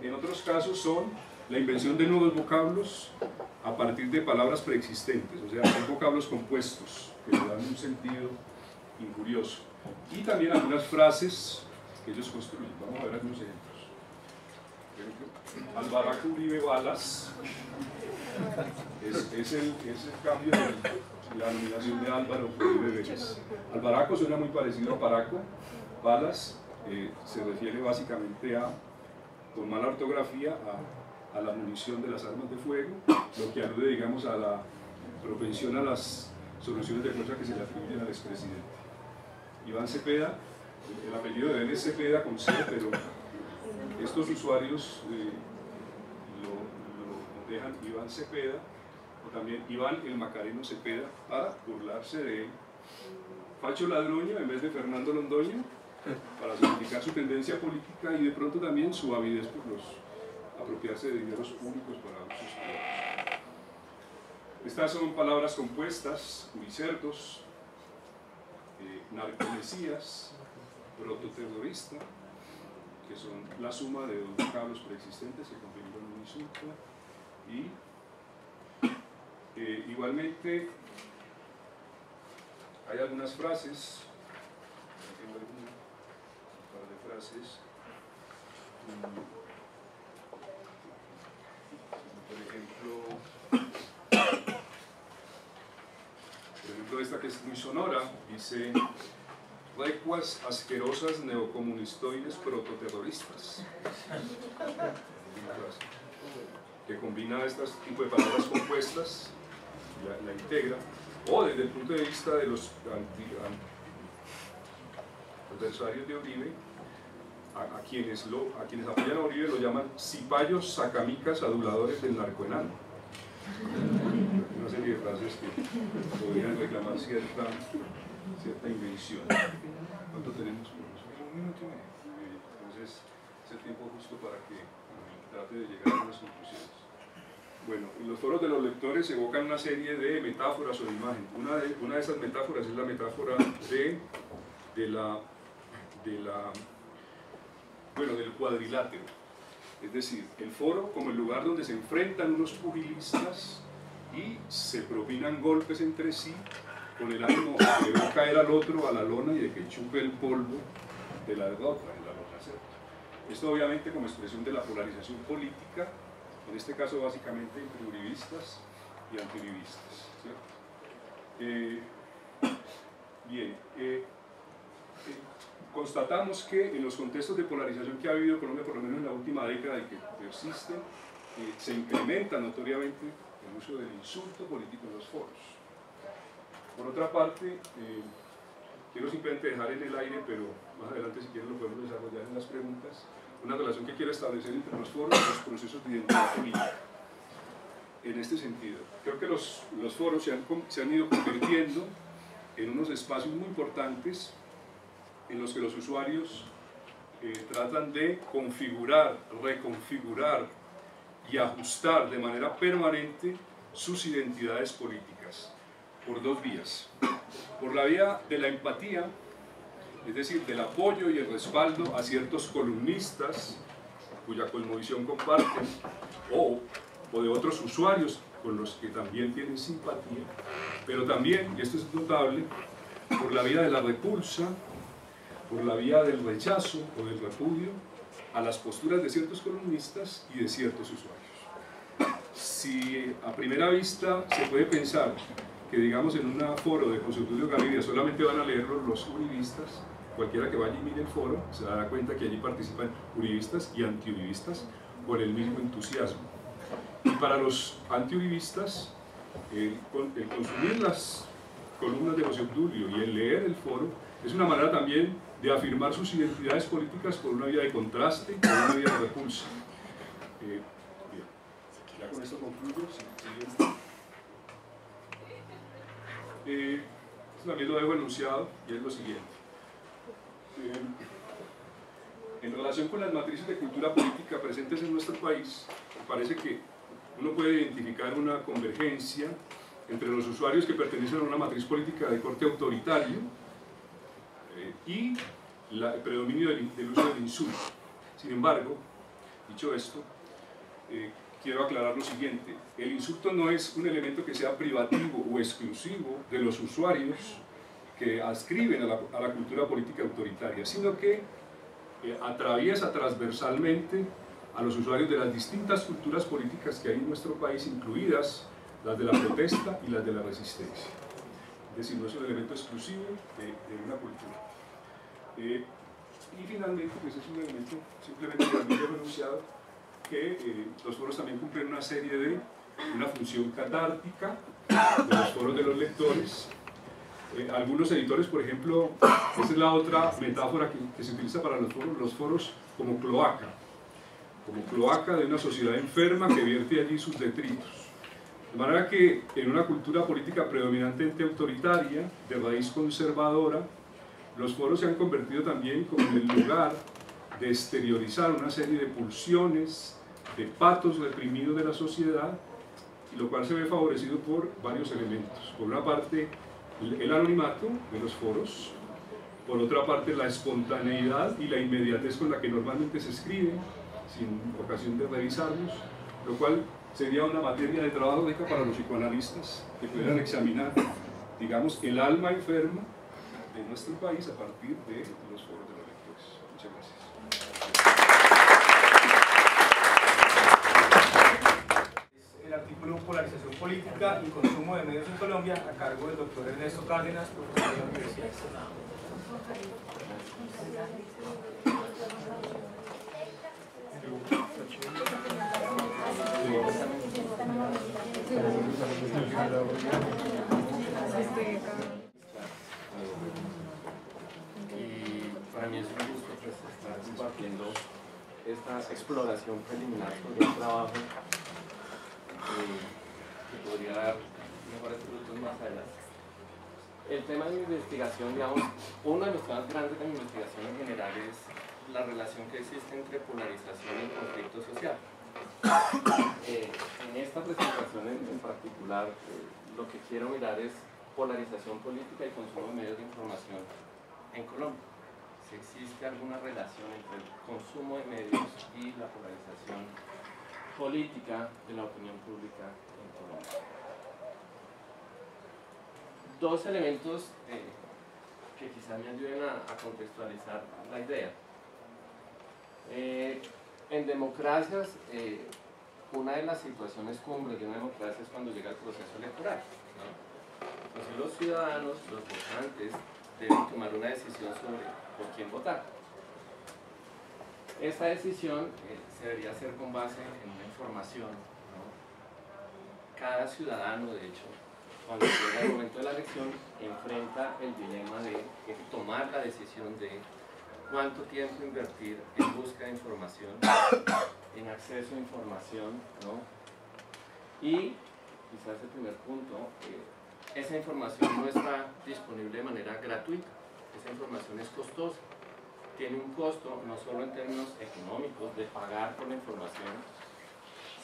En otros casos son la invención de nuevos vocablos a partir de palabras preexistentes, o sea, son vocablos compuestos que le dan un sentido injurioso. Y también algunas frases que ellos construyen. Vamos a ver algunos ejemplos. Albaraco Uribe Balas es el cambio de la nominación de Álvaro Uribe Vélez. Albaraco suena muy parecido a Paraco. Balas se refiere básicamente a, con mala ortografía, a la munición de las armas de fuego, lo que alude, digamos, a la propensión a las soluciones de fuerza que se le atribuyen al expresidente. Iván Cepeda, el apellido de él es Cepeda con C, pero estos usuarios lo dejan Iván Cepeda, o también Iván el Macareno Cepeda, para burlarse de él. Facho Ladroño en vez de Fernando Londoño, para significar su tendencia política y de pronto también su avidez por apropiarse de dineros públicos para usos privados. Estas son palabras compuestas, uricertos, narcomesías, prototerrorista, que son la suma de dos vocablos preexistentes que configuran un insulto, y igualmente hay algunas frases, tengo un par de frases, por ejemplo esta que es muy sonora, dice: recuas asquerosas neocomunistoides prototerroristas, que combina este tipo de palabras compuestas, la integra, o desde el punto de vista de los adversarios de Uribe, a quienes apoyan a Uribe lo llaman cipayos, sacamicas, aduladores del narcoenano. Una serie de frases que podrían reclamar cierta invención. ¿Cuánto tenemos? Un minuto y medio. Entonces es el tiempo justo para que trate de llegar a unas conclusiones. Bueno, en los foros de los lectores evocan una serie de metáforas o de imagen. Una de esas metáforas es la metáfora del cuadrilátero, es decir, el foro como el lugar donde se enfrentan unos pugilistas y se propinan golpes entre sí con el ánimo de ver caer al otro a la lona y de que chupe el polvo de la derrota en la lona, ¿cierto? Esto obviamente como expresión de la polarización política, en este caso básicamente entre uribistas y antiuribistas, ¿cierto? Bien, constatamos que en los contextos de polarización que ha habido Colombia, por lo menos en la última década y que persisten, se incrementa notoriamente el uso del insulto político en los foros. Por otra parte, quiero simplemente dejar en el aire, pero más adelante si quieren lo podemos desarrollar en las preguntas, una relación que quiero establecer entre los foros y los procesos de identidad política. En este sentido, creo que los foros se han ido convirtiendo en unos espacios muy importantes en los que los usuarios tratan de configurar, reconfigurar y ajustar de manera permanente sus identidades políticas por dos vías. Por la vía de la empatía, es decir, del apoyo y el respaldo a ciertos columnistas cuya cosmovisión comparten, o de otros usuarios con los que también tienen simpatía, pero también, y esto es notable, por la vía de la repulsa, por la vía del rechazo o del repudio a las posturas de ciertos columnistas y de ciertos usuarios. Si a primera vista se puede pensar que, digamos, en un foro de José Tulio Gaviria solamente van a leerlo los uribistas, cualquiera que vaya y mire el foro se dará cuenta que allí participan uribistas y antiuribistas con el mismo entusiasmo. Y para los antiuribistas, el consumir las columnas de José Obdulio y el leer el foro Es una manera también de afirmar sus identidades políticas por una vía de contraste, por una vía de repulsa. Bien, ya con esto concluyo. Esto también lo dejo enunciado y es lo siguiente. En relación con las matrices de cultura política presentes en nuestro país, me parece que uno puede identificar una convergencia entre los usuarios que pertenecen a una matriz política de corte autoritario y el predominio del uso del insulto. Sin embargo, dicho esto, quiero aclarar lo siguiente: el insulto no es un elemento que sea privativo o exclusivo de los usuarios que adscriben a la cultura política autoritaria, sino que atraviesa transversalmente a los usuarios de las distintas culturas políticas que hay en nuestro país, incluidas las de la protesta y las de la resistencia. Es decir, no es un elemento exclusivo de una cultura. Y finalmente, pues es un elemento simplemente también denunciado que los foros también cumplen una función catártica de los foros de los lectores. Algunos editores, por ejemplo, esa es la otra metáfora que se utiliza para los foros como cloaca de una sociedad enferma que vierte allí sus detritos. De manera que en una cultura política predominantemente autoritaria, de raíz conservadora, los foros se han convertido también como en el lugar de exteriorizar una serie de pulsiones, de patos reprimidos de la sociedad, y lo cual se ve favorecido por varios elementos. Por una parte, el anonimato de los foros; por otra parte, la espontaneidad y la inmediatez con la que normalmente se escriben, sin ocasión de revisarlos, lo cual sería una materia de trabajo para los psicoanalistas que pudieran examinar, digamos, el alma enferma de nuestro país a partir de los foros de los lectores. Muchas gracias. El artículo Polarización política y consumo de medios en Colombia, a cargo del doctor Ernesto Cárdenas, profesor de la Universidad de Extremadura. Y para mí es un gusto pues, estar compartiendo esta exploración preliminar sobre un trabajo que podría dar mejores frutos más adelante. El tema de mi investigación, digamos, uno de los temas grandes de mi investigación en general es la relación que existe entre polarización y conflicto social. En esta presentación en particular, lo que quiero mirar es polarización política y consumo de medios de información en Colombia. Si existe alguna relación entre el consumo de medios y la polarización política de la opinión pública en Colombia. Dos elementos que quizás me ayuden a contextualizar la idea. En democracias, una de las situaciones cumbres de una democracia es cuando llega el proceso electoral, ¿no? Entonces los ciudadanos, los votantes, deben tomar una decisión sobre por quién votar. Esta decisión se debería hacer con base en una información, ¿no? Cada ciudadano, de hecho, cuando llega el momento de la elección, enfrenta el dilema de tomar la decisión de cuánto tiempo invertir en busca de información, en acceso a información, ¿no? Y quizás el primer punto, esa información no está disponible de manera gratuita, esa información es costosa, tiene un costo no solo en términos económicos de pagar por la información,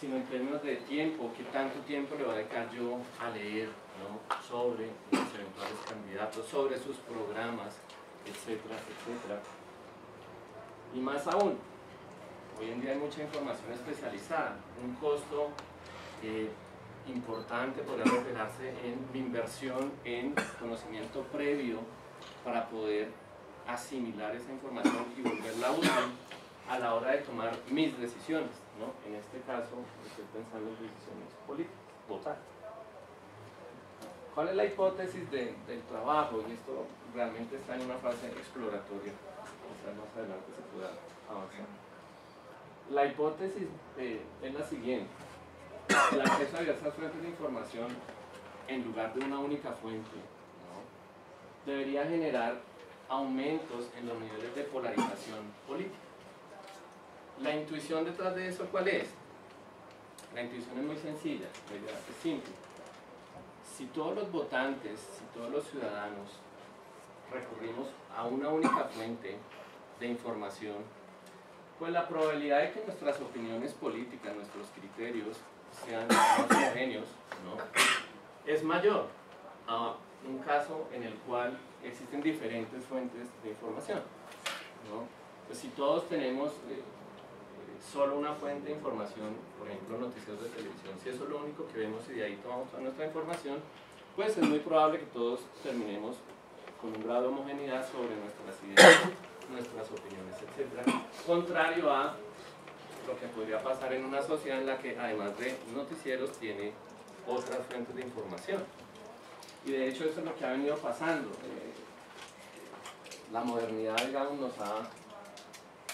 sino en términos de tiempo, qué tanto tiempo le va a dedicar yo a leer, ¿no? Sobre los eventuales candidatos, sobre sus programas, etcétera, etcétera. Y más aún, hoy en día hay mucha información especializada, un costo importante podría reflejarse en mi inversión en conocimiento previo para poder asimilar esa información y volverla útil a la hora de tomar mis decisiones, ¿no? En este caso estoy pensando en decisiones políticas, votar. ¿Cuál es la hipótesis del trabajo? Y esto realmente está en una fase exploratoria, quizás más adelante se pueda avanzar. La hipótesis es la siguiente: el acceso a diversas fuentes de información en lugar de una única fuente, ¿no? Debería generar aumentos en los niveles de polarización política. La intuición detrás de eso, ¿cuál es? La intuición es muy sencilla, es simple. Si todos los votantes, si todos los ciudadanos recurrimos a una única fuente de información, pues la probabilidad de que nuestras opiniones políticas, nuestros criterios sean más homogéneos, ¿no?, es mayor a un caso en el cual existen diferentes fuentes de información, ¿no? Pues si todos tenemos solo una fuente de información, por ejemplo noticieros de televisión, si eso es lo único que vemos y de ahí tomamos toda nuestra información, pues es muy probable que todos terminemos con un grado de homogeneidad sobre nuestras ideas, nuestras opiniones, etc. Contrario a lo que podría pasar en una sociedad en la que además de noticieros tiene otras fuentes de información. Y de hecho eso es lo que ha venido pasando. La modernidad, digamos, nos ha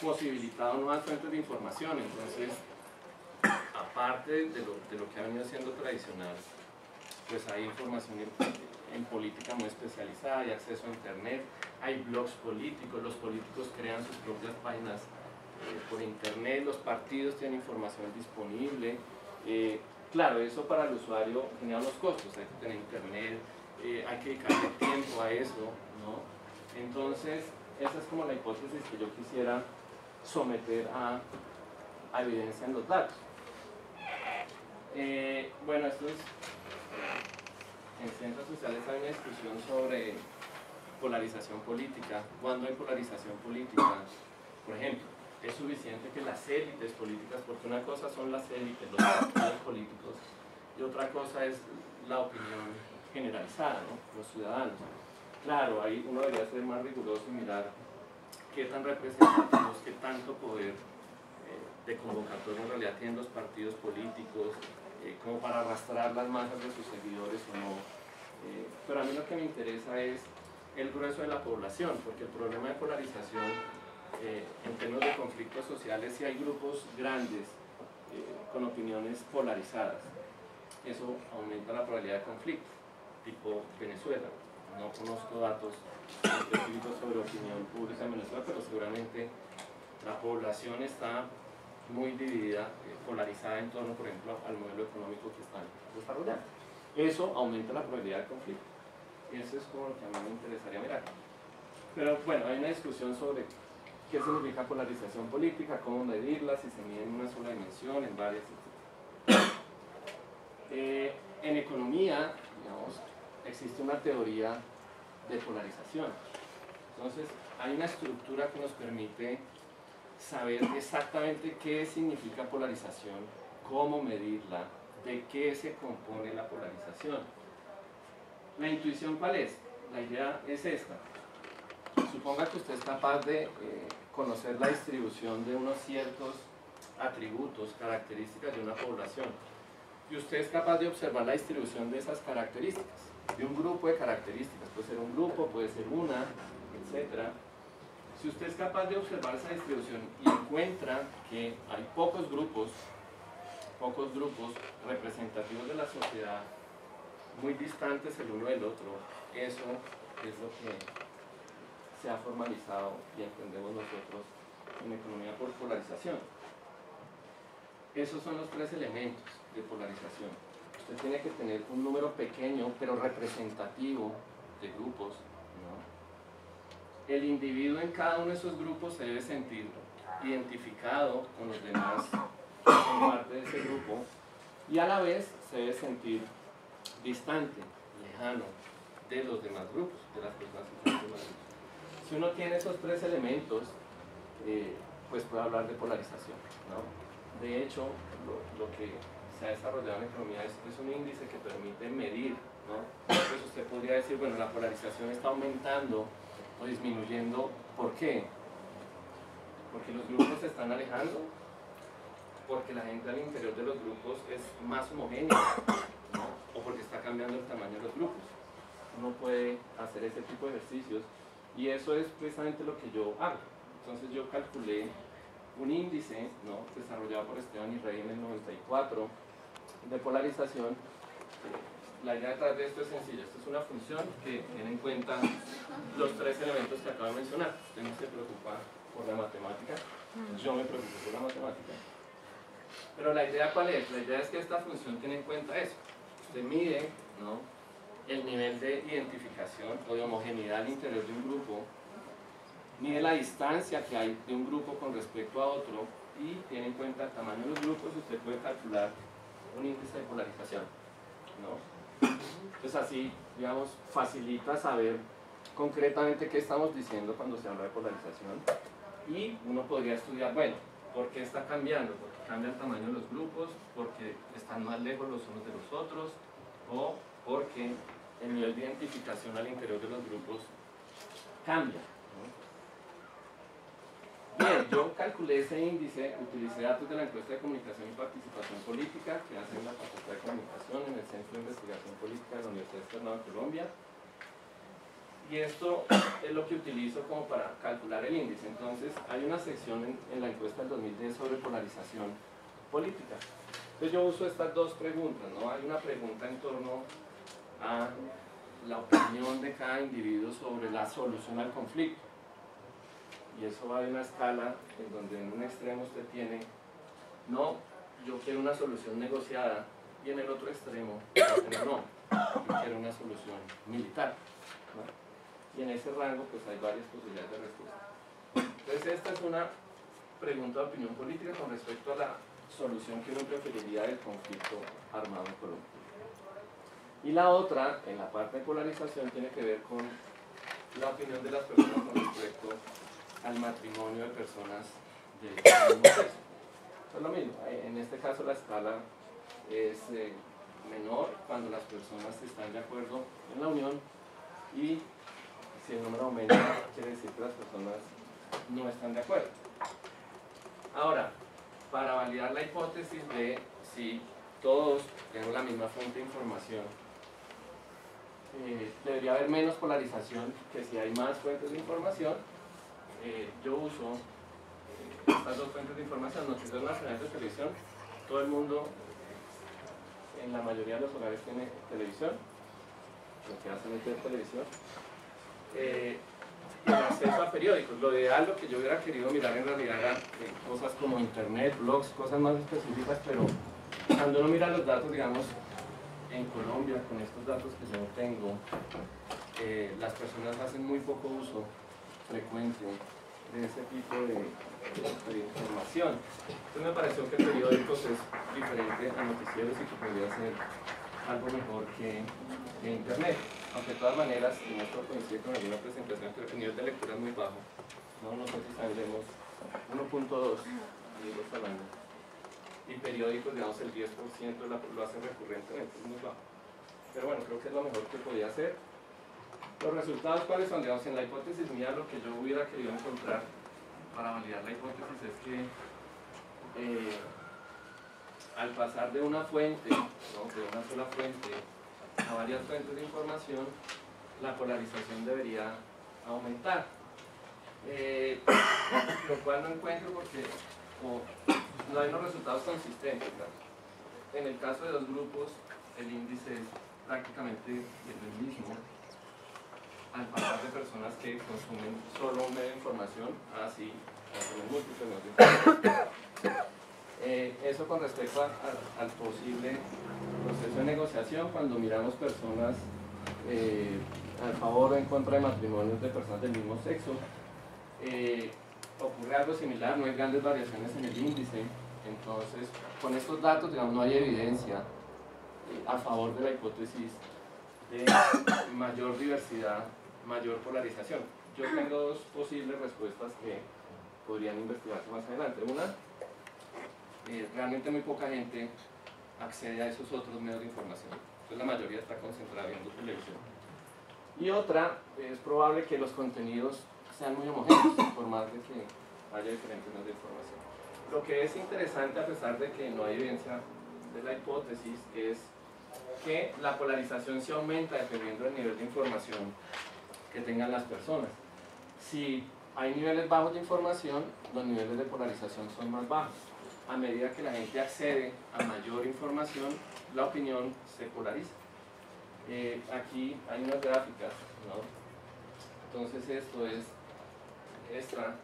posibilitado nuevas fuentes de información. Entonces, aparte de lo que ha venido siendo tradicional, pues hay información en política muy especializada, hay acceso a internet, hay blogs políticos, los políticos crean sus propias páginas por internet, los partidos tienen información disponible. Claro, eso para el usuario genera unos costos, hay que tener internet, hay que dedicarle tiempo a eso, ¿no? Entonces, esa es como la hipótesis que yo quisiera someter a evidencia en los datos. Bueno, esto es, en ciencias sociales hay una discusión sobre polarización política. ¿Cuándo hay polarización política? Por ejemplo, es suficiente que las élites políticas, porque una cosa son las élites, los partidos políticos, y otra cosa es la opinión generalizada, ¿no?, los ciudadanos. Claro, ahí uno debería ser más riguroso y mirar qué tan representativos, qué tanto poder de convocatoria en realidad tienen los partidos políticos, como para arrastrar las masas de sus seguidores o no. Pero a mí lo que me interesa es el grueso de la población, porque el problema de polarización en términos de conflictos sociales, si hay grupos grandes con opiniones polarizadas, eso aumenta la probabilidad de conflicto, tipo Venezuela. No conozco datos específicos sobre opinión pública en Venezuela, pero seguramente la población está muy dividida, polarizada en torno, por ejemplo, al modelo económico que están desarrollando. Eso aumenta la probabilidad de conflicto. Y eso es como lo que a mí me interesaría mirar. Pero bueno, hay una discusión sobre qué significa polarización política, cómo medirla, si se mide en una sola dimensión, en varias, etc. En economía, digamos, existe una teoría de polarización. Entonces, hay una estructura que nos permite saber exactamente qué significa polarización, cómo medirla, de qué se compone la polarización. ¿La intuición cuál es? La idea es esta. Suponga que usted es capaz de conocer la distribución de unos ciertos atributos, características de una población, y usted es capaz de observar la distribución de esas características, de un grupo de características, puede ser un grupo, puede ser una, etc. Si usted es capaz de observar esa distribución y encuentra que hay pocos grupos representativos de la sociedad, muy distantes el uno del otro, eso es lo que se ha formalizado y entendemos nosotros en economía por polarización. Esos son los tres elementos de polarización. Usted tiene que tener un número pequeño pero representativo de grupos, ¿no? El individuo en cada uno de esos grupos se debe sentir identificado con los demás que son parte de ese grupo, y a la vez se debe sentir distante, lejano de los demás grupos, de las personas que están en los demás grupos. Si uno tiene esos tres elementos, pues puede hablar de polarización, ¿no? De hecho, lo que se ha desarrollado en economía es un índice que permite medir, ¿no? Entonces usted podría decir, bueno, la polarización está aumentando o disminuyendo. ¿Por qué? Porque los grupos se están alejando, porque la gente al interior de los grupos es más homogénea, ¿no? O porque está cambiando el tamaño de los grupos. Uno puede hacer ese tipo de ejercicios y eso es precisamente lo que yo hago. Entonces yo calculé un índice, ¿no?, desarrollado por Esteban y Rey en el 94 de polarización, la idea detrás de esto es sencilla. Esto es una función que tiene en cuenta los tres elementos que acabo de mencionar. Usted no se preocupa por la matemática, yo me preocupo por la matemática. Pero la idea ¿cuál es? La idea es que esta función tiene en cuenta eso. Usted mide, ¿no?, el nivel de identificación o de homogeneidad al interior de un grupo, mide la distancia que hay de un grupo con respecto a otro y tiene en cuenta el tamaño de los grupos. Usted puede calcular un índice de polarización, ¿no? Entonces así, digamos, facilita saber concretamente qué estamos diciendo cuando se habla de polarización, y uno podría estudiar, bueno, ¿por qué está cambiando? Porque cambia el tamaño de los grupos, porque están más lejos los unos de los otros, o porque el nivel de identificación al interior de los grupos cambia, ¿no? Bien, yo calculé ese índice, utilicé datos de la encuesta de comunicación y participación política que hace la Facultad de Comunicación en el Centro de Investigación Política de la Universidad Externado de Colombia. Y esto es lo que utilizo como para calcular el índice. Entonces, hay una sección en la encuesta del 2010 sobre polarización política. Entonces, yo uso estas dos preguntas, ¿no? Hay una pregunta en torno a la opinión de cada individuo sobre la solución al conflicto. Y eso va de una escala en donde en un extremo usted tiene, no, yo quiero una solución negociada, y en el otro extremo, no, yo quiero una solución militar, ¿no? Y en ese rango pues hay varias posibilidades de respuesta. Entonces esta es una pregunta de opinión política con respecto a la solución que uno preferiría del conflicto armado en Colombia. Y la otra, en la parte de polarización, tiene que ver con la opinión de las personas con respecto al matrimonio de personas del mismo sexo. Es lo mismo, en este caso la escala es menor cuando las personas están de acuerdo en la unión, y si el número aumenta quiere decir que las personas no están de acuerdo. Ahora, para validar la hipótesis de si todos tenemos la misma fuente de información, debería haber menos polarización que si hay más fuentes de información. Yo uso estas dos fuentes de información, noticieros nacionales de televisión. Todo el mundo, en la mayoría de los hogares, tiene televisión, lo que hacen es ver televisión. El acceso a periódicos, lo ideal, lo que yo hubiera querido mirar en realidad eran cosas como internet, blogs, cosas más específicas, pero cuando uno mira los datos, digamos, en Colombia, con estos datos que yo tengo, las personas hacen muy poco uso frecuente de ese tipo de información. Entonces me pareció que periódicos es diferente a noticieros y que podría ser algo mejor que internet. Aunque de todas maneras, en esto coincide con alguna presentación, que el nivel de lectura es muy bajo, ¿no? Nosotros tendremos 1.2 libros al año, y periódicos, digamos, el 10% lo hacen recurrentemente, es muy bajo. Pero bueno, creo que es lo mejor que podía hacer. Los resultados, ¿cuáles son? Digamos, en la hipótesis mía, lo que yo hubiera querido encontrar para validar la hipótesis es que al pasar de una fuente, ¿no?, de una sola fuente a varias fuentes de información, la polarización debería aumentar. Lo cual no encuentro porque no hay unos resultados consistentes, ¿no? En el caso de dos grupos, el índice es prácticamente el mismo al pasar de personas que consumen solo un medio de información a así consumen múltiples medios de información. Eso con respecto al posible proceso de negociación, cuando miramos personas a favor o en contra de matrimonios de personas del mismo sexo, ocurre algo similar, no hay grandes variaciones en el índice. Entonces, con estos datos, digamos, no hay evidencia a favor de la hipótesis de mayor diversidad, mayor polarización. Yo tengo dos posibles respuestas que podrían investigarse más adelante. Una, realmente muy poca gente accede a esos otros medios de información, entonces la mayoría está concentrada viendo televisión. Y otra, es probable que los contenidos sean muy homogéneos, por más de que haya diferentes medios de información. Lo que es interesante, a pesar de que no hay evidencia de la hipótesis, es que la polarización se aumenta dependiendo del nivel de información que tengan las personas. Si hay niveles bajos de información, los niveles de polarización son más bajos. A medida que la gente accede a mayor información, la opinión se polariza. Aquí hay unas gráficas, ¿no? Entonces esto es esta,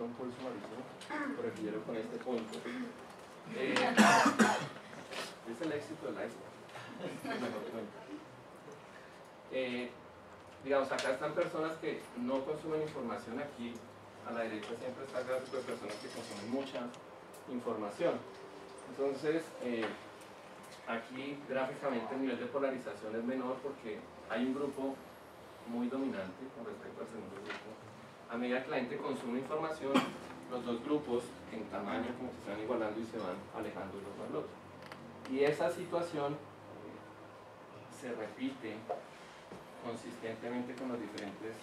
un pulso amarillo, por aquí con este punto. Es el éxito del iceberg. Digamos, acá están personas que no consumen información, aquí a la derecha siempre está el gráfico de personas que consumen mucha información. Entonces, aquí gráficamente el nivel de polarización es menor porque hay un grupo muy dominante con respecto al segundo grupo. A medida que la gente consume información, los dos grupos en tamaño como que se van igualando y se van alejando uno del otro. Y esa situación se repite consistentemente con los diferentes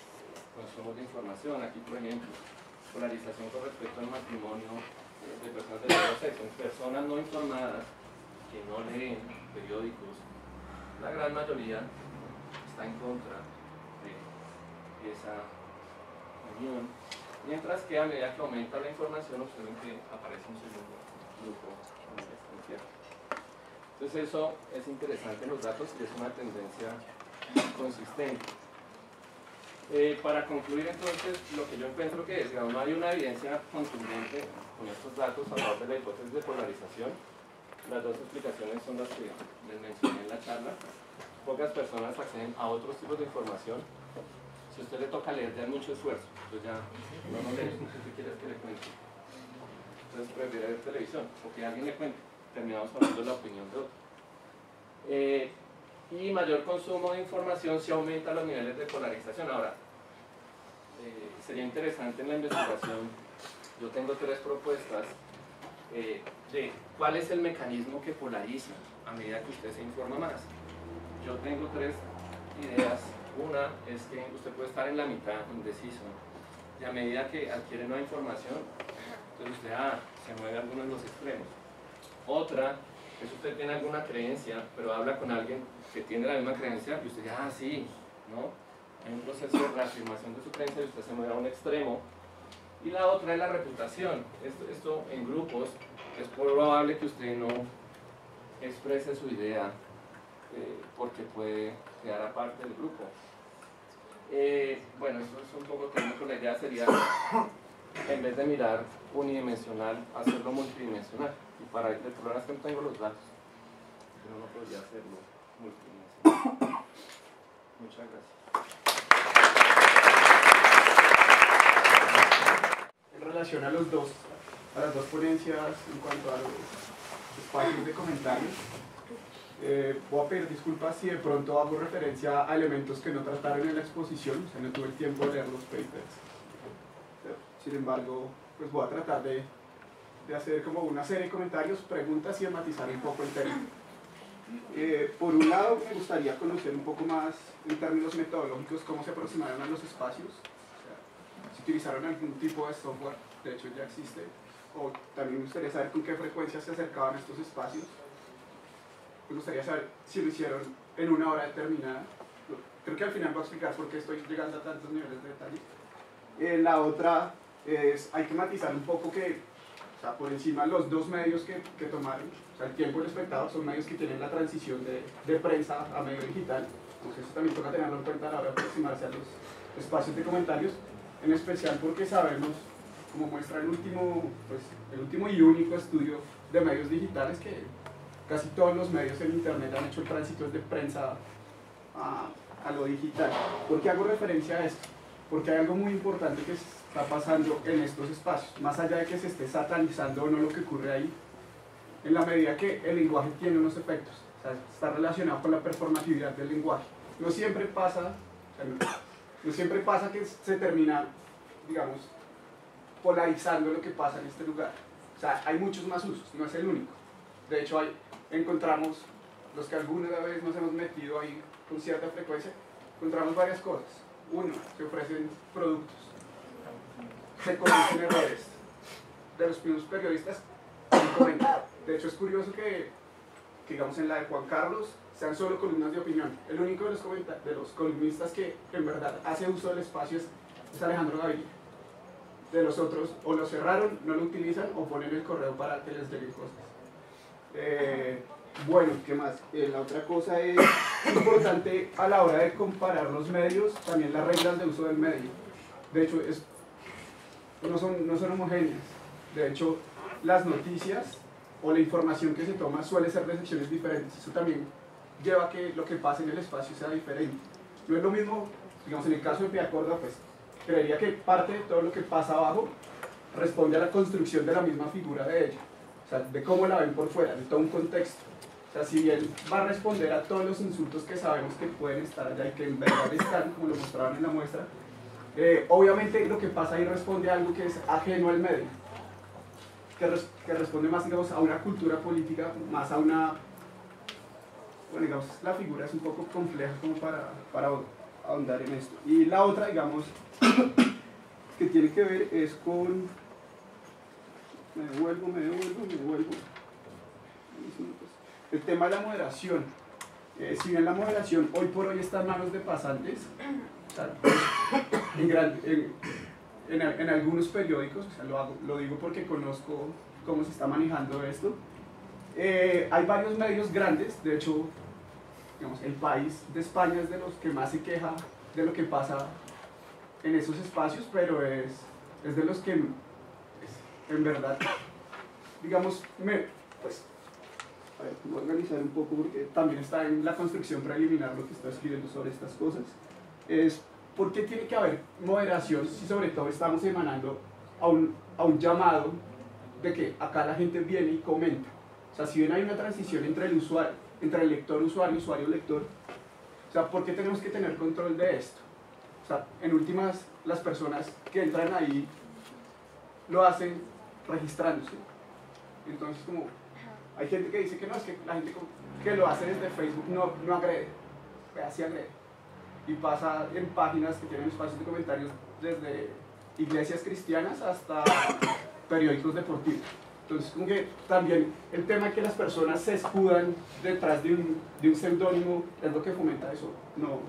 consumos de información. Aquí, por ejemplo, polarización con respecto al matrimonio de personas del mismo sexo, personas no informadas que no leen periódicos. La gran mayoría está en contra de esa unión, mientras que a medida que aumenta la información observen que aparece un segundo grupo en esta izquierda. Entonces eso es interesante en los datos y es una tendencia consistente. Para concluir entonces, lo que yo encuentro que es, digamos, no hay una evidencia contundente con estos datos a favor de la hipótesis de polarización. Las dos explicaciones son las que les mencioné en la charla. Pocas personas acceden a otros tipos de información. Si a usted le toca leer, ya es mucho esfuerzo. Entonces ya no lee, ¿qué quieres que le cuente? Entonces prefiere ver televisión, o que alguien le cuente. Terminamos hablando de la opinión de otro. Y mayor consumo de información si aumenta los niveles de polarización. Ahora, sería interesante en la investigación, yo tengo 3 propuestas de cuál es el mecanismo que polariza a medida que usted se informa más. Yo tengo 3 ideas. Una es que usted puede estar en la mitad, indeciso, y a medida que adquiere nueva información, entonces usted se mueve a alguno de los extremos. Otra es que usted tiene alguna creencia, pero habla con alguien que tiene la misma creencia y usted dice, sí, ¿no? Hay un proceso de reafirmación de su creencia y usted se mueve a un extremo. Y la otra es la reputación. Esto en grupos es probable que usted no exprese su idea porque puede quedar aparte del grupo. Bueno, esto es un poco técnico. La idea sería, en vez de mirar unidimensional, hacerlo multidimensional. Y para el problema es que no tengo los datos, pero no podría hacerlo multidimensional. Muchas gracias. En relación a las dos ponencias en cuanto a los espacios de comentarios, voy a pedir disculpas si de pronto hago referencia a elementos que no trataron en la exposición, o sea, no tuve el tiempo de leer los papers. Sin embargo, pues voy a tratar de hacer como una serie de comentarios, preguntas y de matizar un poco el tema. Por un lado, me gustaría conocer un poco más en términos metodológicos cómo se aproximaron a los espacios, o sea, si utilizaron algún tipo de software, de hecho ya existe, o también me gustaría saber con qué frecuencia se acercaban a estos espacios. Me gustaría saber si lo hicieron en una hora determinada. Creo que al final voy a explicar por qué estoy llegando a tantos niveles de detalle. La otra es, hay que matizar un poco que, o sea, por encima los 2 medios que tomaron, o sea, el tiempo y el espectador son medios que tienen la transición de prensa a medio digital. Entonces eso también toca tenerlo en cuenta a la hora de aproximarse a los espacios de comentarios, en especial porque sabemos, como muestra el último y único estudio de medios digitales, que casi todos los medios en internet han hecho el tránsito de prensa a lo digital. ¿Por qué hago referencia a esto? Porque hay algo muy importante que está pasando en estos espacios, más allá de que se esté satanizando o no lo que ocurre ahí, en la medida que el lenguaje tiene unos efectos, o sea, está relacionado con la performatividad del lenguaje. No siempre pasa que se termina, digamos, polarizando lo que pasa en este lugar. O sea, hay muchos más usos, no es el único. De hecho, encontramos, los que alguna vez nos hemos metido ahí con cierta frecuencia, encontramos varias cosas. Uno, se ofrecen productos, se cometen errores de los mismos periodistas y comentan. De hecho, es curioso que, digamos, en la de Juan Carlos sean solo columnas de opinión. El único de los columnistas que en verdad hace uso del espacio es Alejandro Gaviria. De los otros, o lo cerraron, no lo utilizan, o ponen el correo para que les lleguen cosas. Bueno, ¿qué más? La otra cosa es importante a la hora de comparar los medios, también las reglas de uso del medio. De hecho, no son homogéneas. De hecho, las noticias o la información que se toma suele ser de secciones diferentes. Eso también lleva a que lo que pasa en el espacio sea diferente. No es lo mismo, digamos, en el caso de Piedad Córdoba, pues creería que parte de todo lo que pasa abajo responde a la construcción de la misma figura de ella, o sea, de cómo la ven por fuera, de todo un contexto. O sea, si bien va a responder a todos los insultos que sabemos que pueden estar allá y que en verdad están, como lo mostraron en la muestra, obviamente lo que pasa ahí responde a algo que es ajeno al medio, que responde más, digamos, a una cultura política, más a una... Bueno, digamos, la figura es un poco compleja como para ahondar en esto. Y la otra, digamos, que tiene que ver es con... Me devuelvo. El tema de la moderación. Si bien la moderación hoy por hoy está en manos de pasantes, o sea, en algunos periódicos, o sea, lo digo porque conozco cómo se está manejando esto, hay varios medios grandes, de hecho, digamos, El País de España es de los que más se queja de lo que pasa en esos espacios, pero es de los que en verdad, digamos, a ver, voy a organizar un poco porque también está en la construcción preliminar lo que está escribiendo sobre estas cosas. Es por qué tiene que haber moderación si sobre todo estamos emanando a un llamado de que acá la gente viene y comenta. O sea, si bien hay una transición entre el usuario, entre el lector-usuario, usuario-lector, o sea, ¿por qué tenemos que tener control de esto? O sea, en últimas, las personas que entran ahí lo hacen registrándose. Entonces, como hay gente que dice que no, es que la gente que lo hace desde Facebook no agrede, así agrede. Y pasa en páginas que tienen espacios de comentarios desde iglesias cristianas hasta periódicos deportivos. Entonces, como que también el tema de que las personas se escudan detrás de un seudónimo es lo que fomenta eso. No,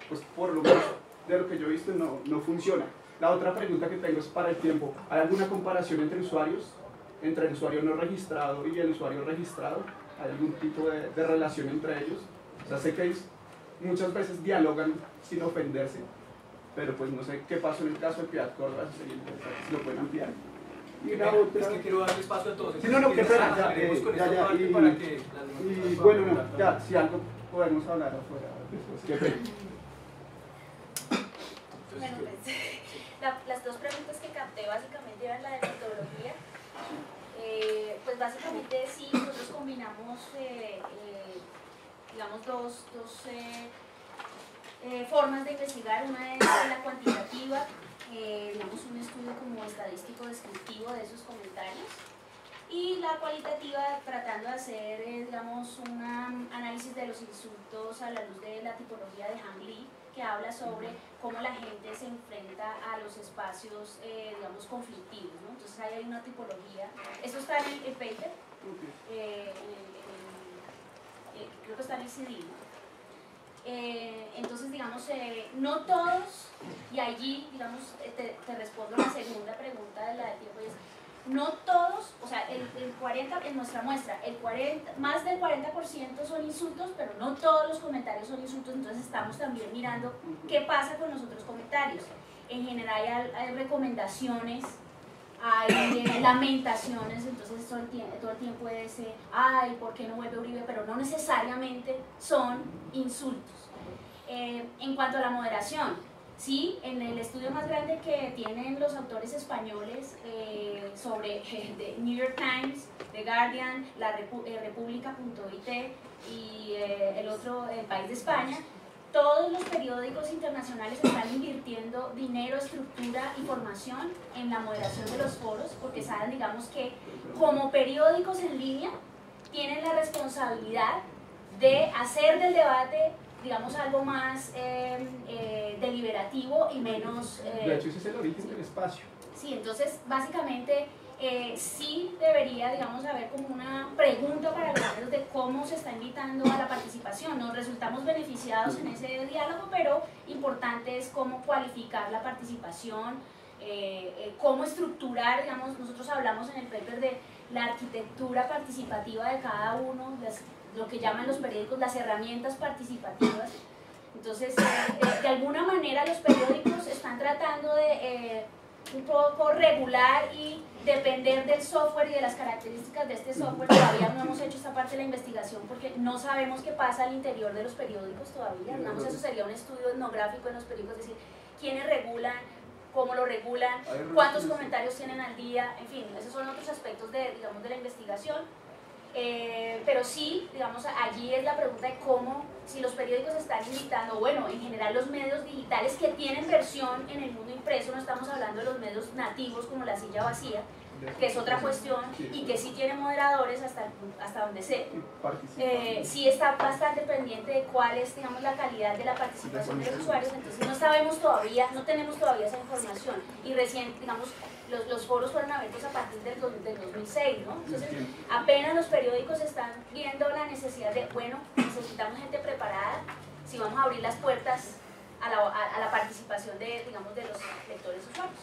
pues por lo menos de lo que yo he visto no funciona. La otra pregunta que tengo es para el tiempo. ¿Hay alguna comparación entre usuarios? Entre el usuario no registrado y el usuario registrado? ¿Hay algún tipo de relación entre ellos? O sea, sé que muchas veces dialogan sin ofenderse, pero pues no sé qué pasó en el caso de Piedad Córdoba, si lo pueden ampliar. Y la otra... Es que quiero darle espacio a todos. Sí, no, qué pena, y bueno, no, ya, si algo podemos hablar afuera después, qué pena. Bueno, pues, las dos preguntas que capté básicamente eran la de metodología. Pues básicamente sí, nosotros combinamos, digamos, dos formas de investigar. Una es la cuantitativa, digamos un estudio como estadístico descriptivo de esos comentarios, y la cualitativa tratando de hacer, digamos, un análisis de los insultos a la luz de la tipología de Han Lee, que habla sobre cómo la gente se enfrenta a los espacios, digamos, conflictivos, ¿no? Entonces ahí hay una tipología. Esto está en el paper, creo que está en el CD, ¿no? Entonces, digamos, no todos, y allí, digamos, te respondo la segunda pregunta de la del tiempo, y es, no todos, o sea, el 40, en nuestra muestra, más del 40% son insultos, pero no todos los comentarios son insultos. Entonces estamos también mirando qué pasa con los otros comentarios. En general hay recomendaciones, hay lamentaciones, entonces todo el tiempo es, ay, ¿por qué no vuelve Uribe? Pero no necesariamente son insultos. En cuanto a la moderación, sí, en el estudio más grande que tienen los autores españoles sobre The New York Times, The Guardian, la República.it y el otro, El País de España, todos los periódicos internacionales están invirtiendo dinero, estructura y formación en la moderación de los foros, porque saben, digamos, que como periódicos en línea tienen la responsabilidad de hacer del debate, digamos, algo más deliberativo y menos... de hecho, ese es el origen del espacio. Sí, entonces, básicamente, sí debería, digamos, haber como una pregunta para los medios de cómo se está invitando a la participación. Nos resultamos beneficiados en ese diálogo, pero importante es cómo cualificar la participación, cómo estructurar, digamos, nosotros hablamos en el paper de la arquitectura participativa de cada uno, lo que llaman los periódicos las herramientas participativas. Entonces, de alguna manera los periódicos están tratando de un poco regular y depender del software y de las características de este software. Todavía no hemos hecho esta parte de la investigación porque no sabemos qué pasa al interior de los periódicos todavía. Digamos, eso sería un estudio etnográfico en los periódicos, es decir, quiénes regulan, cómo lo regulan, cuántos comentarios tienen al día, en fin, esos son otros aspectos de, digamos, de la investigación. Pero sí, digamos, allí es la pregunta de cómo, si los periódicos están invitando, bueno, en general los medios digitales que tienen versión en el mundo impreso, no estamos hablando de los medios nativos como La Silla Vacía, que es otra cuestión, y que sí tienen moderadores hasta donde sé. Sí está bastante pendiente de cuál es, digamos, la calidad de la participación de los usuarios, entonces no sabemos todavía, no tenemos todavía esa información, y recién, digamos, los foros fueron abiertos a partir del 2006, ¿no? Entonces, apenas los periódicos están viendo la necesidad de, bueno, necesitamos gente preparada, si vamos a abrir las puertas a la participación de, digamos, de los lectores usuarios.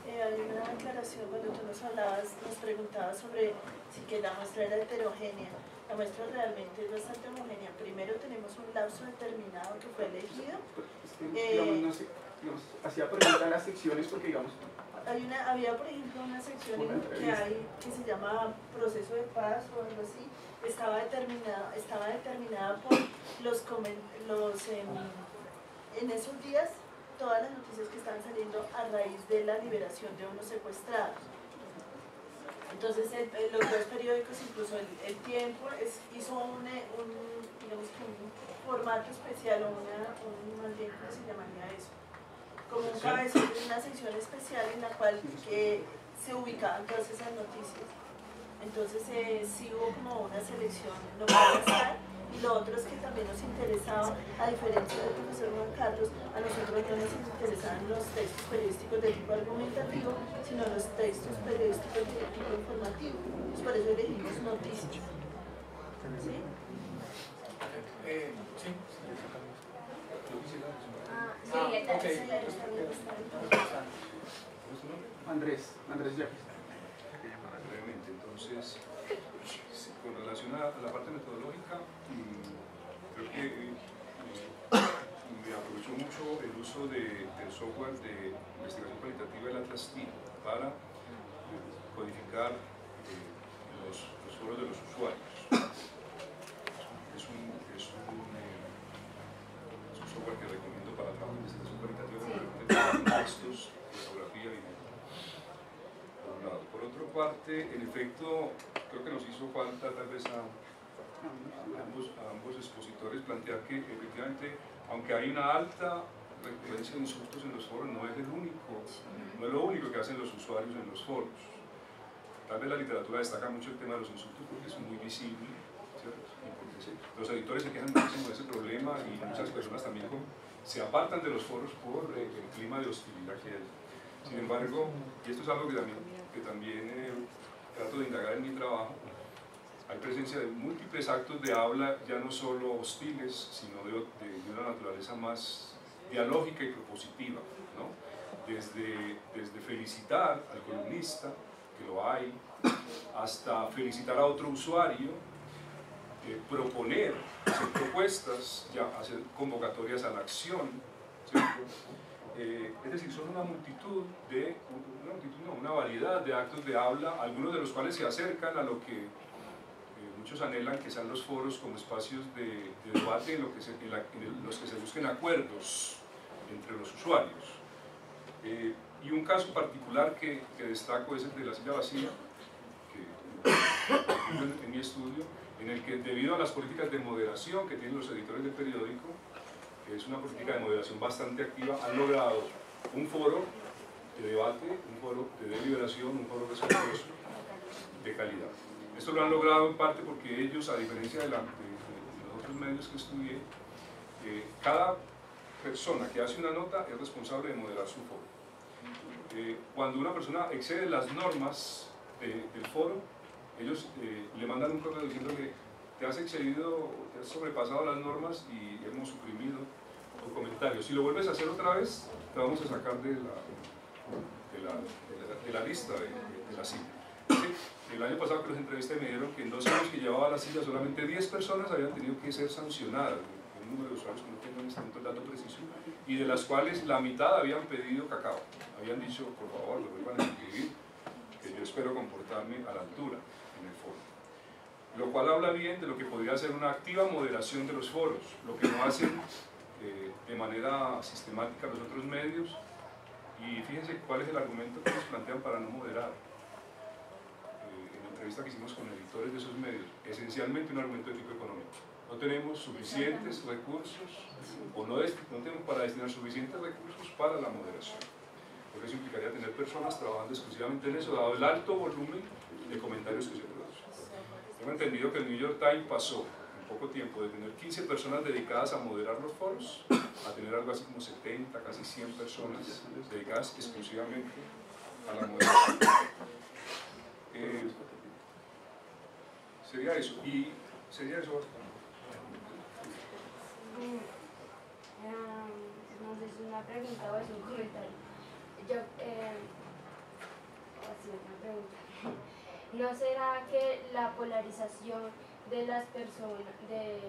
Hay una aclaración cuando tú nos preguntabas sobre si que la muestra era heterogénea. La muestra realmente es bastante homogénea. Primero tenemos un lapso determinado que fue elegido. Digamos, no sé, hacía pregunta a las secciones porque, digamos, había por ejemplo una sección que se llama proceso de paz o algo así, estaba determinada por en esos días todas las noticias que estaban saliendo a raíz de la liberación de unos secuestrados. Entonces los dos periódicos, incluso el Tiempo, hizo un formato especial o más bien, ¿cómo se llamaría eso? Como un cabezón de una sección especial en la cual se ubicaban todas esas noticias. Entonces sí hubo como una selección no para estar, y lo otro es que también nos interesaba, a diferencia del profesor Juan Carlos, a nosotros no nos interesaban los textos periodísticos de tipo argumentativo, sino los textos periodísticos de tipo informativo. Entonces por eso elegimos noticias. ¿Sí? Sí. Andrés Yáquez. Brevemente, entonces, con relación a la parte metodológica, creo que me aprovechó mucho el uso del software de investigación cualitativa del Atlas TI para codificar los foros de los usuarios. Es un software que recomiendo para trabajo de investigación cualitativa, con textos, fotografía y por un lado. Por otra parte, en efecto, creo que nos hizo falta tal vez a ambos expositores plantear que efectivamente, aunque hay una alta recurrencia de insultos en los foros, no es lo único que hacen los usuarios en los foros. Tal vez la literatura destaca mucho el tema de los insultos porque es muy visible, ¿cierto? Y porque los editores se quejan muchísimo de ese problema y muchas personas también se apartan de los foros por el clima de hostilidad que hay. Sin embargo, y esto es algo que también trato de indagar en mi trabajo, hay presencia de múltiples actos de habla, ya no solo hostiles, sino de una naturaleza más dialógica y propositiva, ¿no? Desde felicitar al columnista, que lo hay, hasta felicitar a otro usuario, proponer, hacer propuestas, hacer convocatorias a la acción, ¿cierto? Es decir, son una variedad de actos de habla, algunos de los cuales se acercan a lo que muchos anhelan que sean los foros como espacios de debate en los que se busquen acuerdos entre los usuarios. Y un caso particular que destaco es el de La Silla Vacía, que en mi estudio, en el que debido a las políticas de moderación que tienen los editores del periódico, que es una política de moderación bastante activa, han logrado un foro de debate, un foro de deliberación, un foro respetuoso de calidad. Esto lo han logrado en parte porque ellos, a diferencia de los otros medios que estudié, cada persona que hace una nota es responsable de moderar su foro. Cuando una persona excede las normas del foro, ellos le mandan un correo diciéndole: te has excedido, te has sobrepasado las normas y hemos suprimido tu comentario. Si lo vuelves a hacer otra vez, te vamos a sacar de la lista de la cita. ¿Sí? El año pasado que los entrevisté me dijeron que en 2 años que llevaba la silla solamente 10 personas habían tenido que ser sancionadas, un número de usuarios que no tengo en este momento el dato preciso, y de las cuales la mitad habían pedido cacao. Habían dicho, por favor, lo vuelvan a escribir, que yo espero comportarme a la altura en el foro. Lo cual habla bien de lo que podría ser una activa moderación de los foros, lo que no hacen de manera sistemática los otros medios. Y fíjense cuál es el argumento que nos plantean para no moderar. En la entrevista que hicimos con editores de esos medios, esencialmente un argumento de tipo económico. No tenemos suficientes recursos, o no tenemos para destinar suficientes recursos para la moderación. Porque eso implicaría tener personas trabajando exclusivamente en eso, dado el alto volumen de comentarios que se producen. Tengo entendido que el New York Times pasó en poco tiempo de tener 15 personas dedicadas a moderar los foros a tener algo así como 70, casi 100 personas dedicadas exclusivamente a la moderación. Sería eso. Y sería eso. No sé si es una pregunta o es un comentario. Así una pregunta. ¿No será que la polarización de las personas, de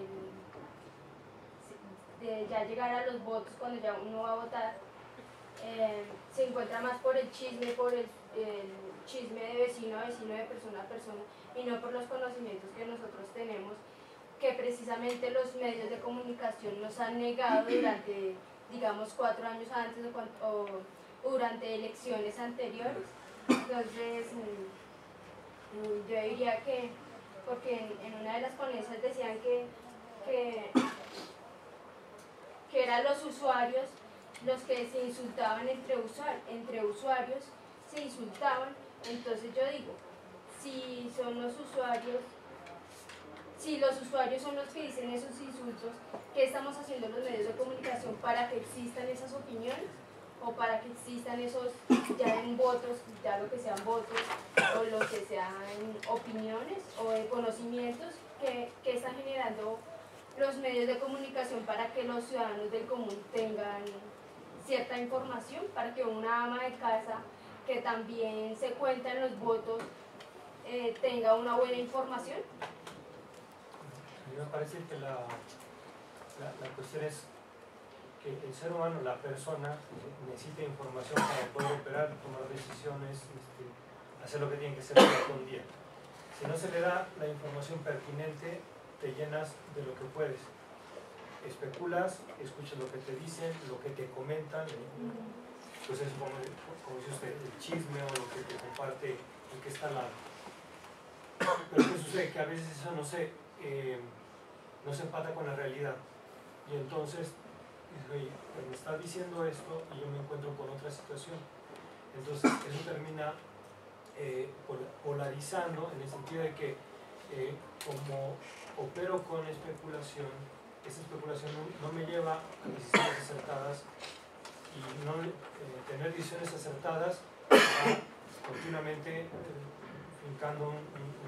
ya llegar a los votos cuando ya uno va a votar, se encuentra más por el chisme chisme de vecino a vecino, de persona a persona, y no por los conocimientos que nosotros tenemos, que precisamente los medios de comunicación nos han negado durante, digamos, 4 años antes o durante elecciones anteriores? Entonces, yo diría que, porque en una de las ponencias decían que eran los usuarios los que se insultaban entre usuarios, se insultaban. Entonces yo digo, si los usuarios son los que dicen esos insultos, ¿qué estamos haciendo los medios de comunicación para que existan esas opiniones? O para que existan esos, ya en votos, ya lo que sean votos, o lo que sean opiniones o de conocimientos que están generando los medios de comunicación para que los ciudadanos del común tengan cierta información, para que una ama de casa que también se cuenta en los votos tenga una buena información. A mí me parece que la cuestión es que el ser humano, la persona, necesita información para poder operar, tomar decisiones, hacer lo que tiene que hacer día con día. Si no se le da la información pertinente, te llenas de lo que puedes. Especulas, escuchas lo que te dicen, lo que te comentan, pues es como dice usted, el chisme o lo que te comparte el que está al lado. Pero ¿qué sucede? Que a veces eso no se empata con la realidad. Y entonces, oye, me estás diciendo esto y yo me encuentro con otra situación. Entonces eso termina polarizando, en el sentido de que como opero con especulación, esa especulación no me lleva a decisiones acertadas, y no tener decisiones acertadas va continuamente fincando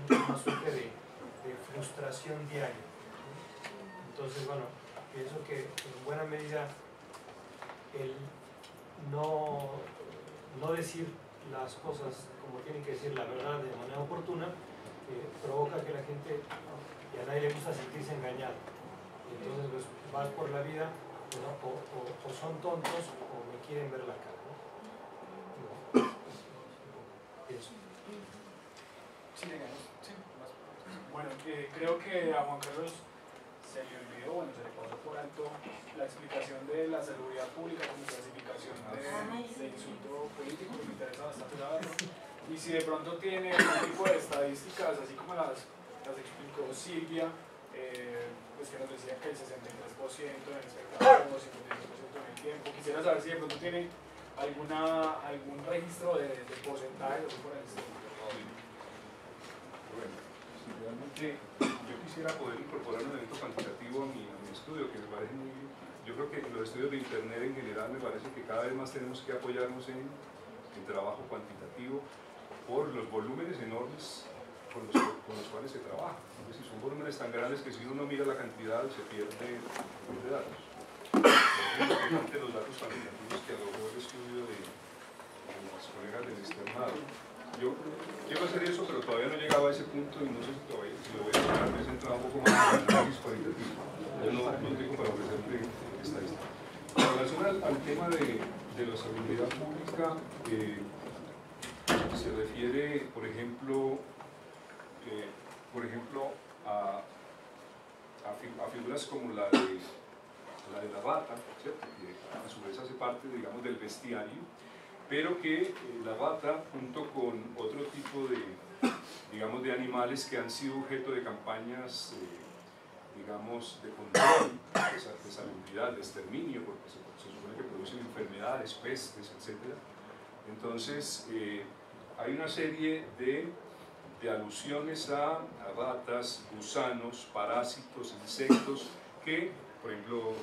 una suerte de frustración diaria. Entonces, bueno, pienso que en buena medida el no decir las cosas como tienen que decir, la verdad, de manera oportuna, provoca que la gente, y a nadie le gusta sentirse engañado. Y entonces pues, vas por la vida, ¿no? o son tontos o me quieren ver la cara, ¿no? Pienso. Sí, bueno, creo que a Juan Carlos se le olvidó, se le pasó por alto la explicación de la seguridad pública como clasificación de insulto político, que me interesa bastante saberlo. Y si de pronto tiene algún tipo de estadísticas, así como las explicó Silvia, pues que nos decía que el 63% en el espectáculo, 52% en el tiempo. Quisiera saber si de pronto tiene algún registro de porcentaje o por el estilo. Bueno, realmente yo quisiera poder incorporar un elemento cuantitativo a mi estudio, que me parece muy... Yo creo que los estudios de Internet en general me parece que cada vez más tenemos que apoyarnos en trabajo cuantitativo por los volúmenes enormes con los cuales se trabaja. Es decir, son volúmenes tan grandes que si uno no mira la cantidad se pierde datos. Los datos cuantitativos que arrojó el estudio de los colegas del externado yo quiero hacer eso, pero todavía no he llegado a ese punto y no sé si todavía, si lo voy a tocar, me he centrado un poco más en el análisis cualitativo. Yo no tengo para ofrecerte estadística. En relación al tema de la seguridad pública, se refiere, por ejemplo a figuras como la de la rata, ¿cierto? Que a su vez hace parte, digamos, del bestiario, pero que la rata, junto con otro tipo digamos, de animales que han sido objeto de campañas, digamos, de control, de salubridad, de exterminio, porque se supone que producen enfermedades, pestes, etc. Entonces, hay una serie de alusiones a ratas, gusanos, parásitos, insectos, que, por ejemplo,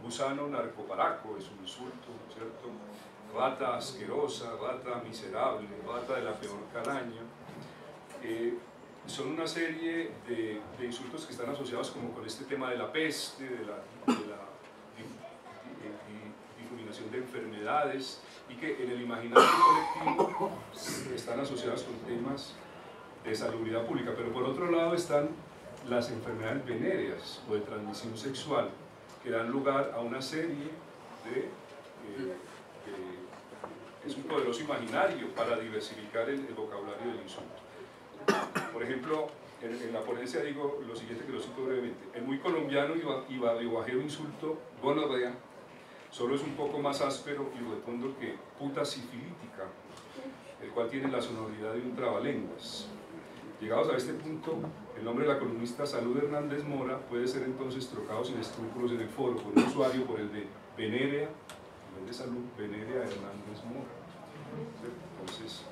gusano narcoparaco es un insulto, ¿cierto? Rata asquerosa, rata miserable, rata de la peor calaña. Son una serie de insultos que están asociados como con este tema de la peste, de la difuminación de enfermedades, y que en el imaginario colectivo están asociados con temas de salubridad pública. Pero por otro lado están las enfermedades venéreas o de transmisión sexual, que dan lugar a una serie es un poderoso imaginario para diversificar el vocabulario del insulto. Por ejemplo, en la ponencia digo lo siguiente, que lo cito brevemente: el muy colombiano y barriguajero insulto gonorrea solo es un poco más áspero y rotundo que puta sifilítica, el cual tiene la sonoridad de un trabalenguas. Llegados a este punto, el nombre de la columnista Salud Hernández Mora puede ser entonces trocado sin escrúpulos en el foro por un usuario por el de Venerea, en vez de Salud, Venerea Hernández Mora. Entonces,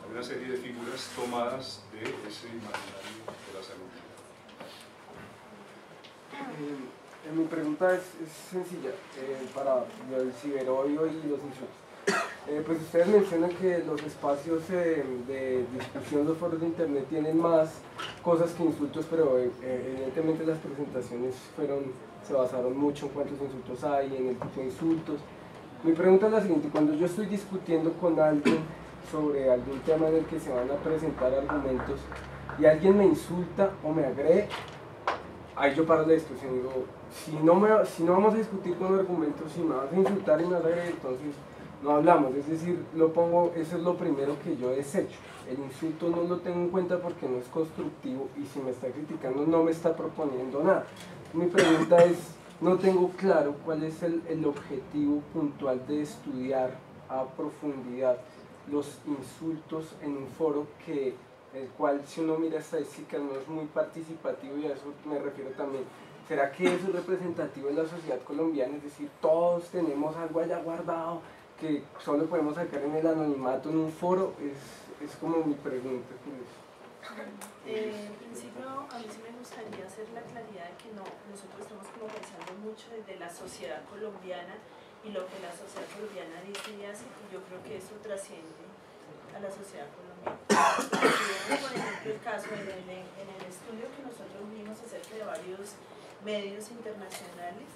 hay una serie de figuras tomadas de ese imaginario de la salud. Mi pregunta es sencilla, para el ciberodio y los insultos. Pues ustedes mencionan que los espacios de discusión, los foros de internet tienen más cosas que insultos, pero evidentemente las presentaciones se basaron mucho en cuántos insultos hay, en el tipo de insultos. Mi pregunta es la siguiente: cuando yo estoy discutiendo con alguien sobre algún tema en el que se van a presentar argumentos y alguien me insulta o me agrede, ahí yo paro de esto, si digo, si no vamos a discutir con argumentos, si me vas a insultar y me vas a agredir, entonces no hablamos. Es decir, eso es lo primero que yo desecho. El insulto no lo tengo en cuenta porque no es constructivo, y si me está criticando no me está proponiendo nada. Mi pregunta es, no tengo claro cuál es el objetivo puntual de estudiar a profundidad los insultos en un foro el cual, si uno mira estadísticas, no es muy participativo, y a eso me refiero también. ¿Será que eso es representativo de la sociedad colombiana? Es decir, todos tenemos algo allá guardado que solo podemos sacar en el anonimato en un foro. Es como mi pregunta. En principio, a mí sí me gustaría hacer la claridad de que nosotros estamos como pensando mucho desde la sociedad colombiana y lo que la sociedad colombiana dice y hace, y yo creo que eso trasciende a la sociedad colombiana. Por ejemplo, el caso en el estudio que nosotros vimos acerca de varios medios internacionales,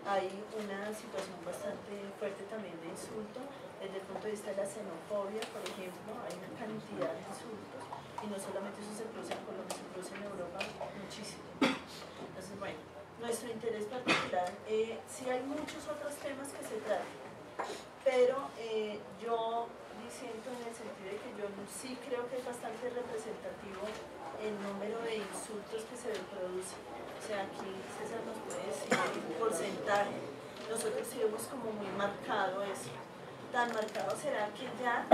hay una situación bastante fuerte también de insulto desde el punto de vista de la xenofobia. Por ejemplo, hay una cantidad de insultos, y no solamente eso se produce en Colombia, se produce en Europa muchísimo. Entonces, bueno, nuestro interés particular, sí hay muchos otros temas que se tratan, pero yo disiento en el sentido de que yo sí creo que es bastante representativo el número de insultos que se producen. O sea, aquí César nos puede decir un porcentaje. Nosotros sí vemos como muy marcado eso. Tan marcado será que ya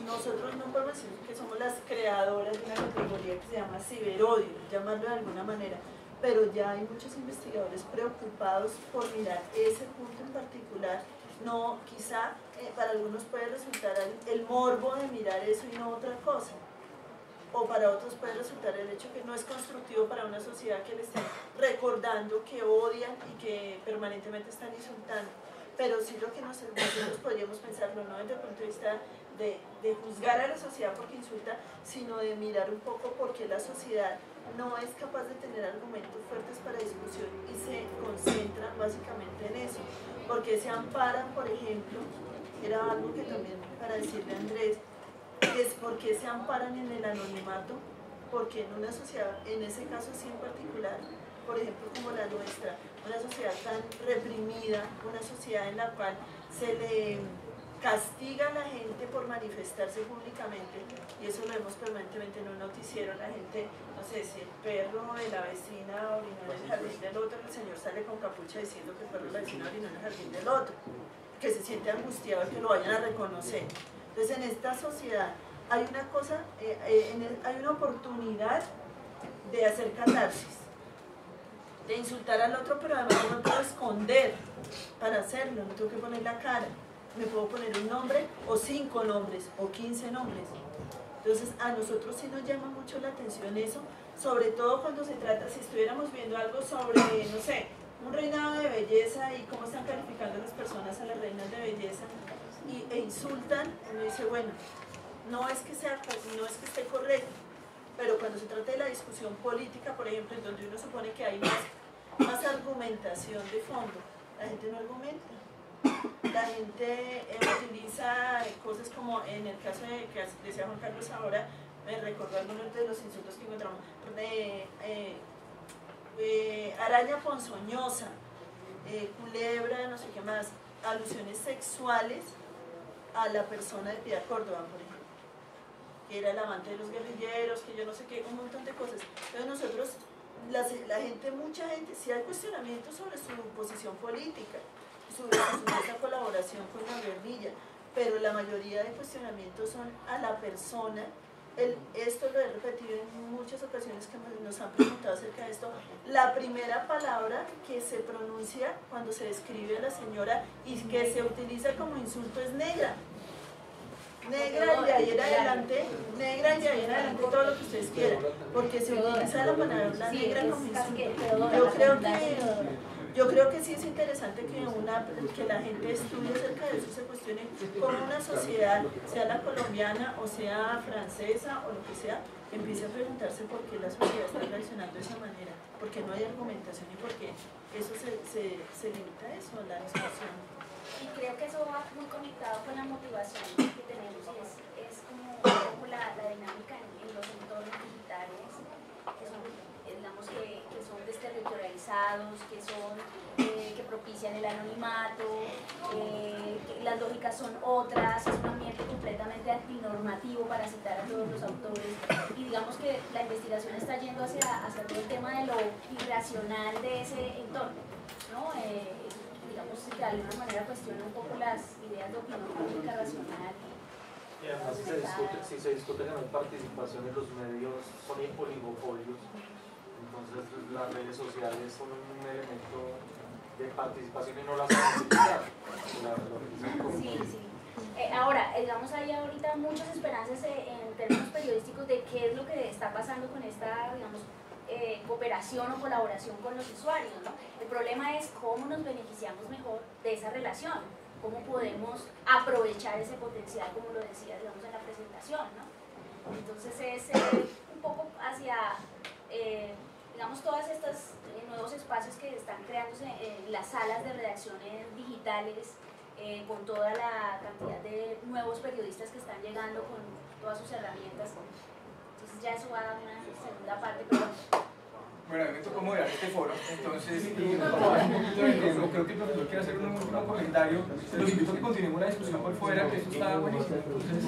nosotros no podemos decir que somos las creadoras de una categoría que se llama ciberodio, llamarlo de alguna manera, pero ya hay muchos investigadores preocupados por mirar ese punto en particular. No, quizá para algunos puede resultar el morbo de mirar eso y no otra cosa, o para otros puede resultar el hecho que no es constructivo para una sociedad que le estén recordando que odian y que permanentemente están insultando. Pero sí lo que nosotros podríamos pensarlo, no desde el punto de vista de juzgar a la sociedad porque insulta, sino de mirar un poco por qué la sociedad no es capaz de tener argumentos fuertes para discusión y se concentra básicamente en eso. Porque se amparan, por ejemplo, era algo que también para decirle a Andrés, ¿Por qué se amparan en el anonimato? Porque en una sociedad, en ese caso sí en particular, por ejemplo como la nuestra, una sociedad tan reprimida, una sociedad en la cual se le castiga a la gente por manifestarse públicamente, y eso lo vemos permanentemente en un noticiero, la gente, no sé, si el perro de la vecina orinó en el jardín del otro, el señor sale con capucha diciendo que el perro de la vecina orinó en el jardín del otro, que se siente angustiado que lo vayan a reconocer. Entonces en esta sociedad hay una cosa, hay una oportunidad de hacer catarsis, de insultar al otro, pero además no puedo esconder para hacerlo, no tengo que poner la cara. Me puedo poner un nombre, o 5 nombres, o 15 nombres. Entonces a nosotros sí nos llama mucho la atención eso, sobre todo cuando se trata, si estuviéramos viendo algo sobre, no sé, un reinado de belleza y cómo están calificando las personas a las reinas de belleza e insultan, uno dice, bueno, no es que esté correcto, pero cuando se trata de la discusión política, por ejemplo, en donde uno supone que hay más argumentación de fondo, la gente no argumenta. La gente utiliza cosas como en el caso de que decía Juan Carlos ahora, me recordó algunos de los insultos que encontramos, araña ponzoñosa, culebra, no sé qué más, alusiones sexuales a la persona de Piedad Córdoba, por ejemplo, que era el amante de los guerrilleros, que yo no sé qué, un montón de cosas. Entonces nosotros, la gente, mucha gente, sí hay cuestionamientos sobre su posición política, sobre su colaboración con la guerrilla, pero la mayoría de cuestionamientos son a la persona. Esto lo he repetido en muchas ocasiones que nos han preguntado acerca de esto. La primera palabra que se pronuncia cuando se describe a la señora y que se utiliza como insulto es negra. Negra y de ahí en adelante, todo lo que ustedes quieran, porque se utiliza la palabra negra como insulto. Yo creo que sí es interesante que la gente estudie acerca de eso, se cuestione cómo una sociedad, sea la colombiana o sea francesa o lo que sea, empiece a preguntarse por qué la sociedad está reaccionando de esa manera, porque no hay argumentación y por qué eso se limita a eso, a la discusión. Y creo que eso va muy conectado con la motivación que tenemos y es como un poco la dinámica en los entornos digitales, que son, digamos, que son desterritorializados, que propician el anonimato, que las lógicas son otras, es un ambiente completamente antinormativo para citar a todos los autores, y digamos que la investigación está yendo hacia todo el tema de lo irracional de ese entorno, ¿no? Digamos que de alguna manera cuestiona un poco las ideas de opinión pública racional. Y además si se discute que no hay participación en los medios, son oligopolios, entonces las redes sociales son un elemento de participación y no las saben utilizar. Sí. Ahora, digamos, hay ahorita muchas esperanzas en términos periodísticos de qué es lo que está pasando con esta, digamos, cooperación o colaboración con los usuarios, ¿no? El problema es cómo nos beneficiamos mejor de esa relación, cómo podemos aprovechar ese potencial, como lo decía, digamos, en la presentación, ¿no? Entonces es un poco hacia, digamos, todos estos nuevos espacios que están creándose en las salas de redacciones digitales, con toda la cantidad de nuevos periodistas que están llegando con todas sus herramientas. Entonces ya eso va a dar una segunda parte, pero... Bueno, a mí me tocó moderar este foro, entonces creo que el profesor quiere hacer un último comentario. Los invito a que continuemos la discusión por fuera, que esto está buenísimo. Entonces,